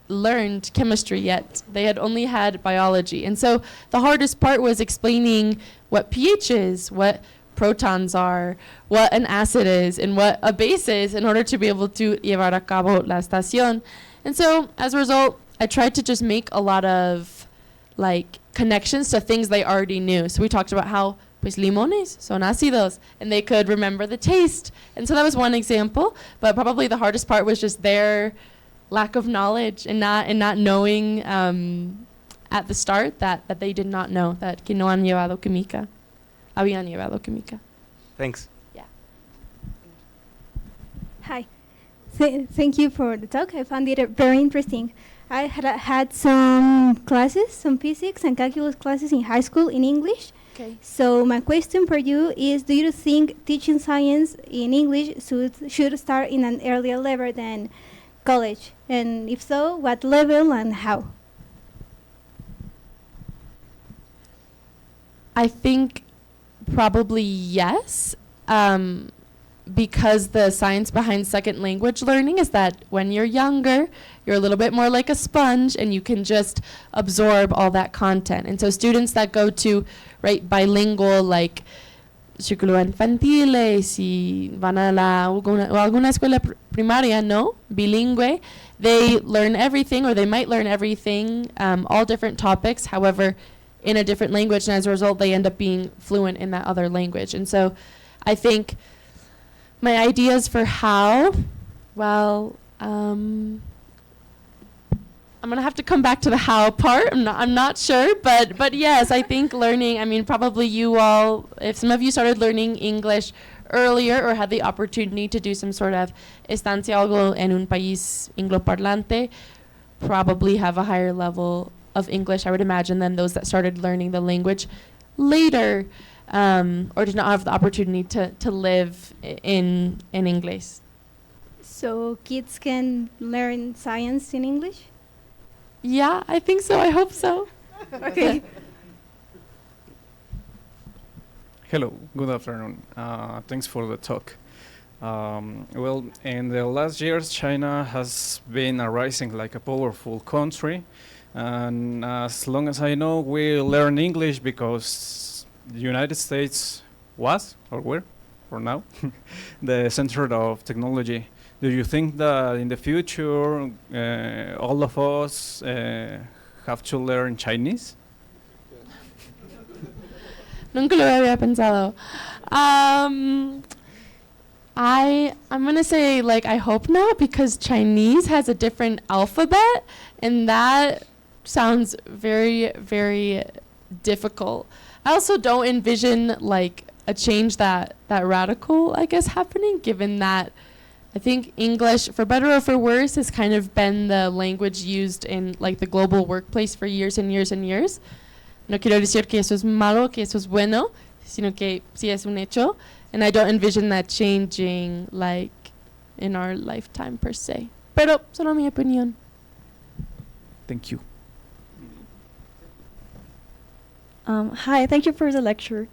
learned chemistry yet. They had only had biology. And so the hardest part was explaining what pH is, what protons are, what an acid is, and what a base is in order to be able to llevar a cabo la estación. And so as a result, I tried to just make a lot of connections to things they already knew. So we talked about how pues limones son ácidos, and they could remember the taste. And so that was one example, but probably the hardest part was just their lack of knowledge and not knowing at the start that they did not know that que no han llevado química. Habían llevado química. Thanks. Yeah. Hi. Thank you for the talk. I found it very interesting. I had some classes, some physics and calculus classes in high school in English. Okay. So my question for you is, do you think teaching science in English should start in an earlier level than college? And if so, what level and how? I think probably yes, because the science behind second language learning is that when you're younger, you're a little bit more like a sponge and you can just absorb all that content. And so students that go to bilingual, like círculo infantil, si van a alguna escuela primaria, no, bilingüe, they learn everything, or they might learn everything, all different topics, however, in a different language, and as a result, they end up being fluent in that other language. And so I think my ideas for how, well, I'm gonna have to come back to the how part. I'm not sure, but yes, I think learning. I mean, probably you all, if some of you started learning English earlier or had the opportunity to do some sort of estancia algo en un país angloparlante, probably have a higher level of English, I would imagine, than those that started learning the language later, or did not have the opportunity to live in English. So kids can learn science in English? Yeah, I think so. I hope so. Okay. Hello, good afternoon. Thanks for the talk. Well, in the last years, China has been rising like a powerful country. And as long as I know, we learn English because the United States was, or were, for now, the center of technology. Do you think that in the future, all of us have to learn Chinese? Nunca lo había pensado. I'm gonna say I hope not, because Chinese has a different alphabet, and that sounds very, very difficult. I also don't envision a change that radical, I guess, happening, given that I think English, for better or for worse, has kind of been the language used in the global workplace for years and years and years. No quiero decir que eso es malo, que eso es bueno, sino que sí es un hecho, and I don't envision that changing in our lifetime per se. Pero solo mi opinión. Thank you. Hi, thank you for the lecture.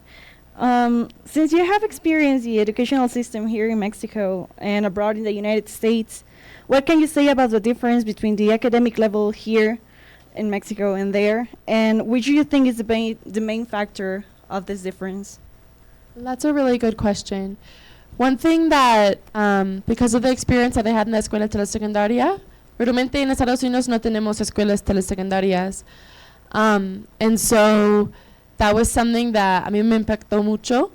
Since you have experienced the educational system here in Mexico and abroad in the United States, what can you say about the difference between the academic level here in Mexico and there, and which do you think is the main factor of this difference? That's a really good question. One thing that, because of the experience that I had in la escuela telesecundaria, realmente en Estados Unidos no tenemos escuelas telesecundarias, and so that was something that a mí me impactó mucho,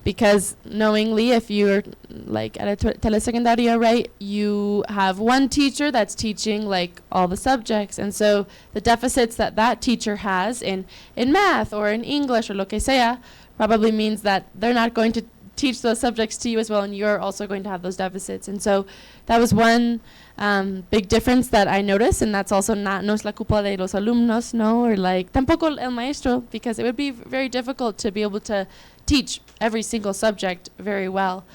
because knowingly, if you're at a telesecundaria, right, you have one teacher that's teaching all the subjects, and so the deficits that teacher has in math or in English or lo que sea probably means that they're not going to teach those subjects to you as well, and you're also going to have those deficits. And so that was one big difference that I noticed, and that's also no es la culpa de los alumnos, no, or like tampoco el maestro, because it would be very difficult to be able to teach every single subject very well.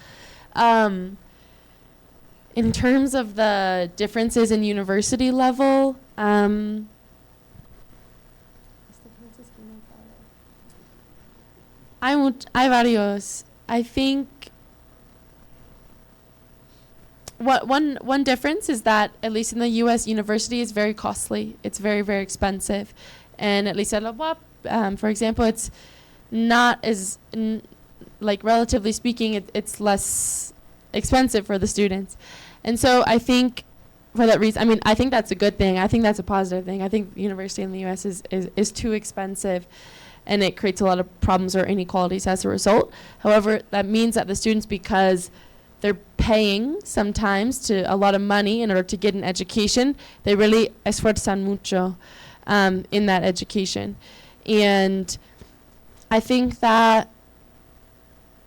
In terms of the differences in university level, hay varios. I think one difference is that, at least in the U.S., university is very costly. It's very, very expensive. And at least at La UAP, for example, it's not as, like, relatively speaking, it's less expensive for the students. And so I think for that reason, I mean, I think that's a good thing. I think that's a positive thing. I think university in the U.S. is too expensive, and it creates a lot of problems or inequalities as a result. However, that means that the students, because they're paying sometimes to a lot of money in order to get an education, they really esfuerzan mucho in that education. And I think that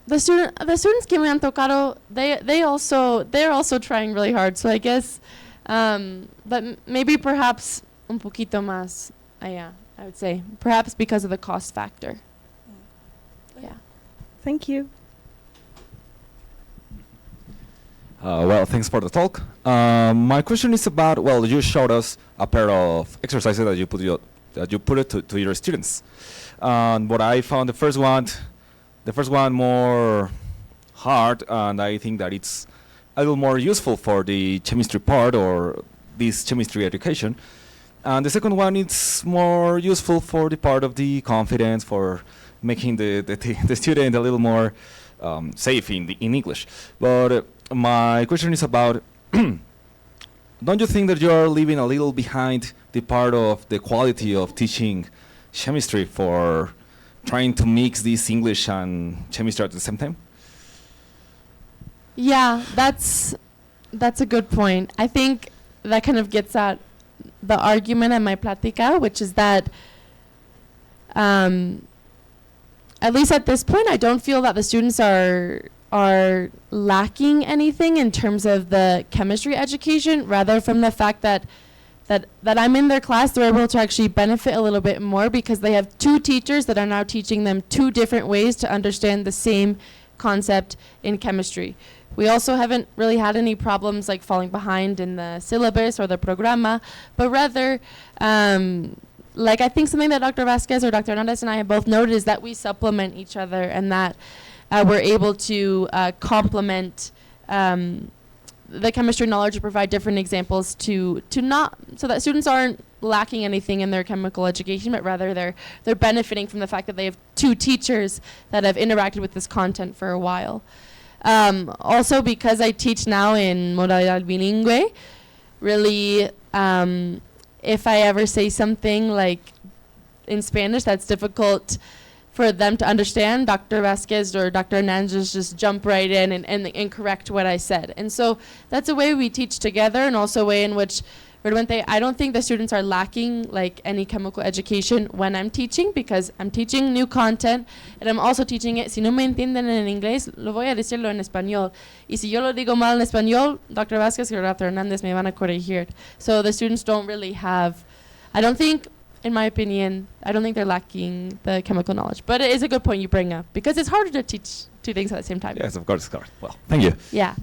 the students que me han tocado, they're also trying really hard. So I guess, but maybe perhaps un poquito más allá, I would say, perhaps because of the cost factor. Yeah. Thank you. Well, thanks for the talk. My question is about, well, you showed us a pair of exercises that you put it to your students. But I found the first one more hard, and I think that it's a little more useful for the chemistry part or this chemistry education. And the second one, it's more useful for the part of the confidence, for making the student a little more safe in English. But my question is about, don't you think that you're leaving a little behind the part of the quality of teaching chemistry for trying to mix this English and chemistry at the same time? Yeah, that's a good point. I think that kind of gets at the argument at my plática, which is that at least at this point, I don't feel that the students are lacking anything in terms of the chemistry education, rather from the fact that I'm in their class, they're able to actually benefit a little bit more because they have two teachers that are now teaching them two different ways to understand the same concept in chemistry. We also haven't really had any problems like falling behind in the syllabus or the programa, but rather, like I think something that Dr. Vasquez or Dr. Hernandez and I have both noted is that we supplement each other, and that we're able to complement the chemistry knowledge to provide different examples to not, so that students aren't lacking anything in their chemical education, but rather they're benefiting from the fact that they have two teachers that have interacted with this content for a while. Also, because I teach now in modalidad bilingüe, really, if I ever say something like in Spanish that's difficult for them to understand, Dr. Vasquez or Dr. Hernandez just jump right in and correct what I said. And so that's a way we teach together, and also a way in which realmente I don't think the students are lacking like any chemical education when I'm teaching, because I'm teaching new content and I'm also teaching it. Si no me entienden en inglés, lo voy a decirlo en español. Y si yo lo digo mal en español, Dr. Vasquez or Dr. Hernandez me van a corregir. So the students don't really have, I don't think, in my opinion, I don't think they're lacking the chemical knowledge. But it is a good point you bring up, because it's harder to teach two things at the same time. Yes, of course, Scott. Well, thank you. Yeah.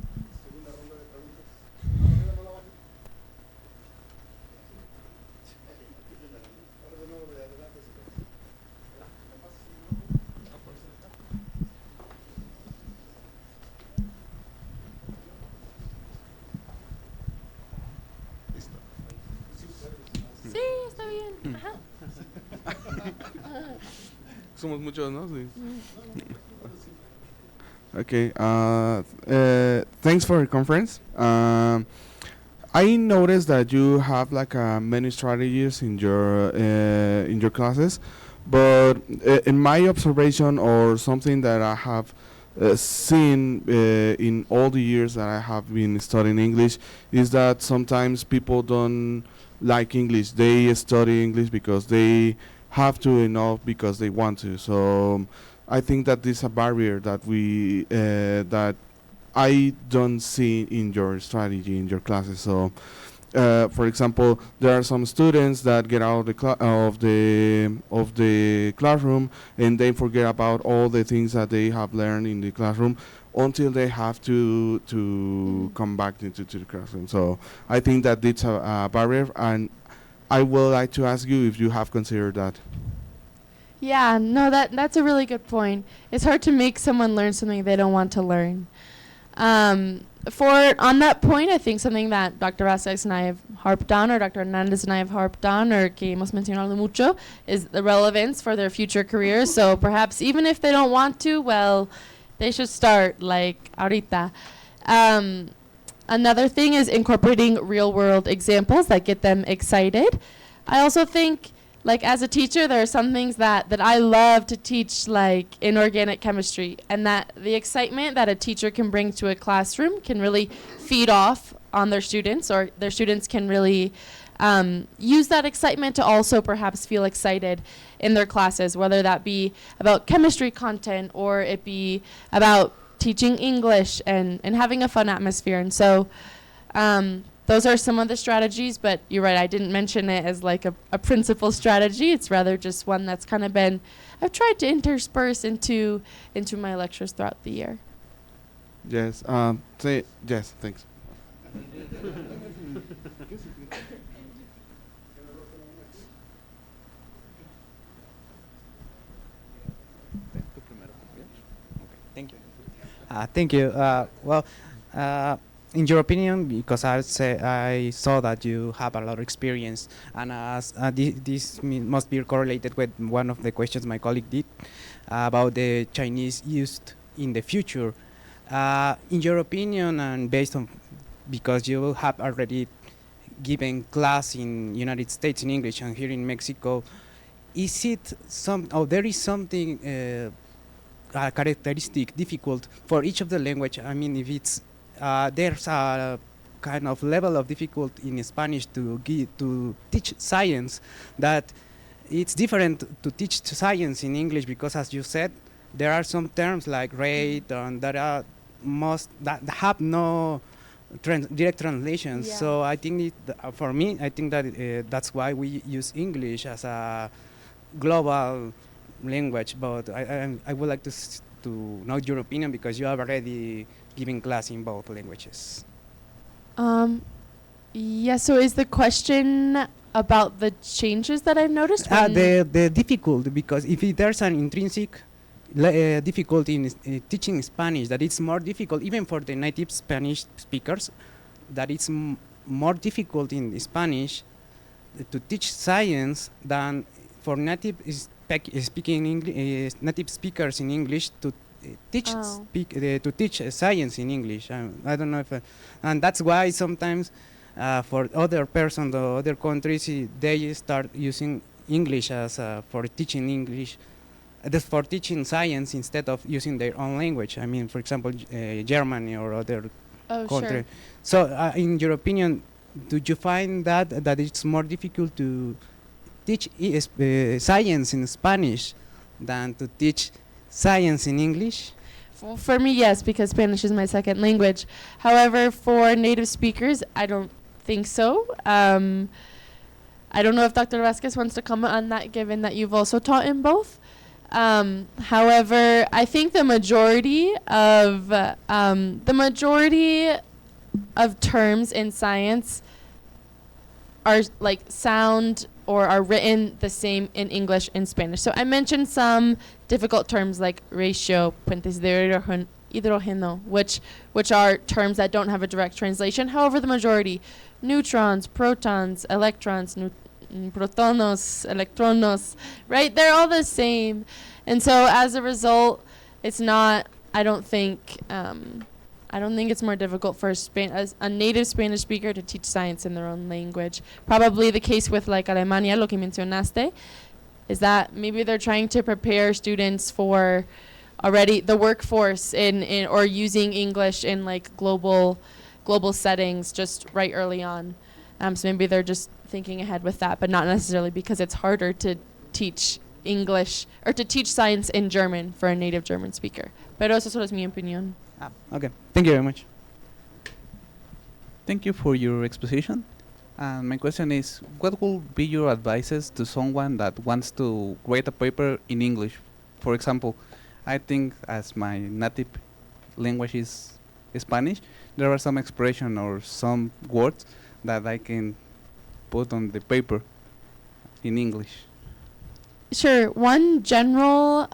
Sí, está bien. Ajá. Somos muchos, ¿no? Sí. Okay. Thanks for the conference. I noticed that you have like many strategies in your classes, but in my observation, or something that I have seen in all the years that I have been studying English, is that sometimes people don't like English. They study English because they have to, and not because they want to. So I think that this is a barrier that we that I don't see in your strategy in your classes. So, for example, there are some students that get out of the classroom and they forget about all the things that they have learned in the classroom until they have to come back into the classroom. So I think that it's a barrier, and I would like to ask you if you have considered that. Yeah, no, that's a really good point. It's hard to make someone learn something they don't want to learn. On that point, I think something that Dr. Vasquez and I have harped on, or Dr. Hernandez and I have harped on, or que hemos mencionado mucho, is the relevance for their future careers. So perhaps even if they don't want to, well, they should start, like, ahorita. Another thing is incorporating real-world examples that get them excited. I also think, like, as a teacher, there are some things that I love to teach, like inorganic chemistry, and that the excitement that a teacher can bring to a classroom can really feed off on their students, or their students can really use that excitement to also perhaps feel excited in their classes, whether that be about chemistry content or it be about teaching English and having a fun atmosphere. And so those are some of the strategies, but you're right, I didn't mention it as like a principal strategy. It's rather just one that's kind of been, I've tried to intersperse into my lectures throughout the year. Yes, yes, thanks. Thank you. Thank you. In your opinion, because I saw that you have a lot of experience, and this must be correlated with one of the questions my colleague did about the Chinese used in the future. In your opinion, and based on, because you have already given class in United States in English and here in Mexico, is it there is something characteristic difficult for each of the language? I mean, if it's there's a kind of level of difficulty in Spanish to teach science that it's different to teach science in English, because as you said, there are some terms like rate and that have no direct translations. Yeah. So I think for me, I think that that's why we use English as a global language. But I would like to know your opinion, because you have already given class in both languages. Yeah, so is the question about the changes that I've noticed? The difficulty, because if there's an intrinsic difficulty in teaching Spanish, that it's more difficult even for the native Spanish speakers, that it's more difficult in Spanish to teach science than for native speaking English, native speakers in English to teach to teach science in English. I don't know if, and that's why sometimes for other persons or other countries, they start using English as for teaching English, for teaching science instead of using their own language. I mean, for example, Germany or other country. Sure. So, in your opinion, do you find that it's more difficult to teach science in Spanish than to teach science in English? For me, yes, because Spanish is my second language. However, for native speakers, I don't think so. I don't know if Dr. Vasquez wants to comment on that, given that you've also taught in both. However, I think the majority of terms in science are like sound or are written the same in English and Spanish. So I mentioned some difficult terms like ratio, puentes de hidrógeno, which are terms that don't have a direct translation. However, the majority, neutrons, protons, electrons, protonos, electronos, right? They're all the same. And so as a result, it's not, I don't think it's more difficult for a native Spanish speaker to teach science in their own language. Probably the case with like Alemania, lo que mencionaste, is that maybe they're trying to prepare students for already the workforce in or using English in like global settings just right early on. So maybe they're just thinking ahead with that, but not necessarily because it's harder to teach English or to teach science in German for a native German speaker. Pero eso solo es mi opinión. Okay, thank you very much. Thank you for your exposition. And my question is, what will be your advices to someone that wants to write a paper in English? For example, I think as my native language is Spanish, there are some expression or some words that I can put on the paper in English. Sure. One general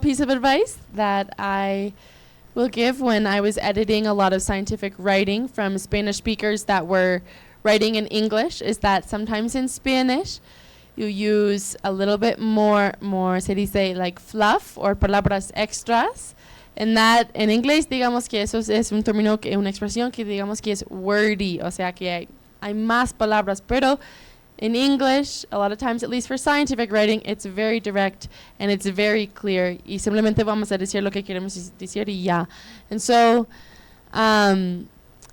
piece of advice that I will give when I was editing a lot of scientific writing from Spanish speakers that were writing in English is that sometimes in Spanish you use a little bit more se dice like fluff or palabras extras, and that en inglés digamos que eso es un término, que una expresión que digamos que es wordy, o sea que hay más palabras, pero in English, a lot of times, at least for scientific writing, it's very direct and it's very clear. Y simplemente vamos a decir lo que queremos decir y ya. And so,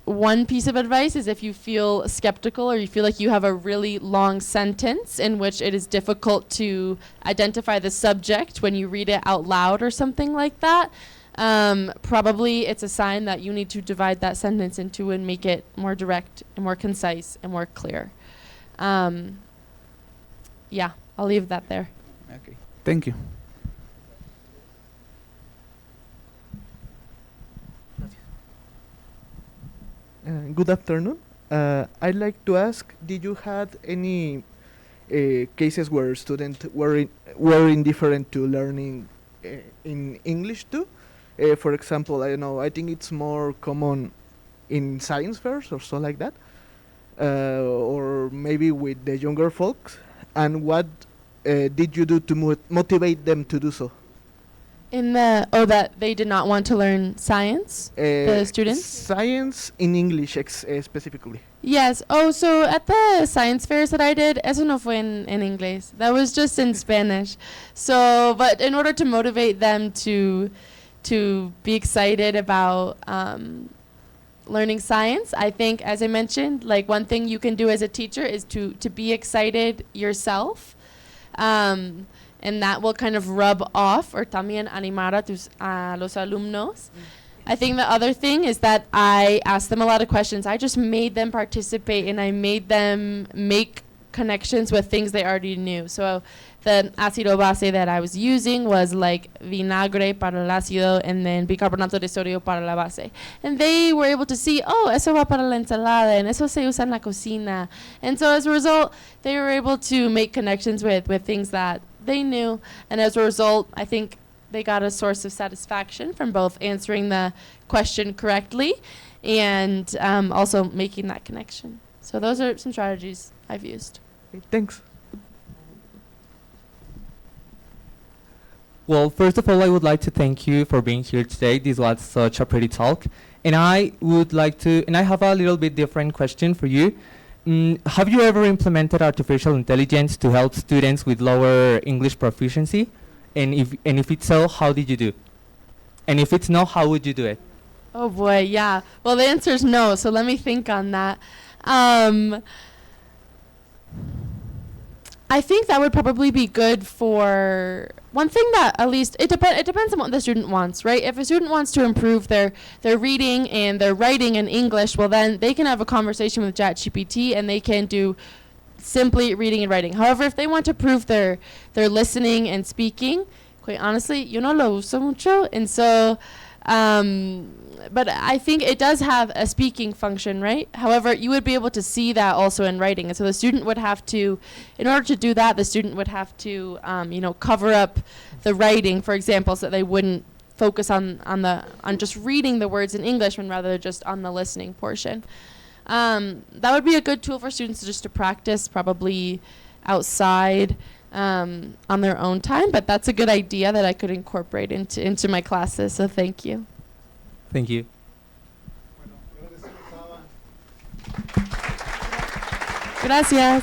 one piece of advice is if you feel skeptical or you feel like you have a really long sentence in which it is difficult to identify the subject when you read it out loud or something like that, probably it's a sign that you need to divide that sentence in two and make it more direct and more concise and more clear. Yeah, I'll leave that there. Okay, thank you. Good afternoon. I'd like to ask, did you had any cases where students were indifferent to learning in English too? For example, I don't know, I think it's more common in science fairs or so like that. Or maybe with the younger folks, and what did you do to motivate them to do so? That they did not want to learn science, the students? Science in English specifically. Yes. Oh, so at the science fairs that I did, eso no fue en inglés. That was just in Spanish. So, but in order to motivate them to be excited about learning science, I think, as I mentioned, like one thing you can do as a teacher is to be excited yourself, and that will kind of rub off or también animar a los alumnos. I think the other thing is that I asked them a lot of questions. I just made them participate and I made them make connections with things they already knew. So the ácido base that I was using was like vinagre para el ácido and then bicarbonato de sodio para la base. And they were able to see, oh, eso va para la ensalada and eso se usa en la cocina. And so as a result, they were able to make connections with things that they knew. And as a result, I think they got a source of satisfaction from both answering the question correctly and also making that connection. So those are some strategies I've used. Okay, thanks. Well, first of all, I would like to thank you for being here today. This was such a pretty talk. And I have a little bit different question for you. Have you ever implemented artificial intelligence to help students with lower English proficiency? And if it's so, how did you do? And if it's no, how would you do it? Oh boy, yeah. Well, the answer is no, so let me think on that. I think that would probably be good for one thing that at least it depends on what the student wants, right? If a student wants to improve their reading and their writing in English, well then they can have a conversation with ChatGPT and they can do simply reading and writing. However, if they want to prove their listening and speaking, quite honestly, yo no lo uso mucho, and so but I think it does have a speaking function, right? However, you would be able to see that also in writing, and so the student would have to, in order to do that, the student would have to, cover up the writing, for example, so that they wouldn't focus on just reading the words in English, and rather just on the listening portion. That would be a good tool for students just to practice, probably outside on their own time, but that's a good idea that I could incorporate into my classes, so thank you. Thank you. Gracias.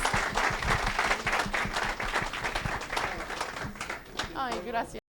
Ay, gracias.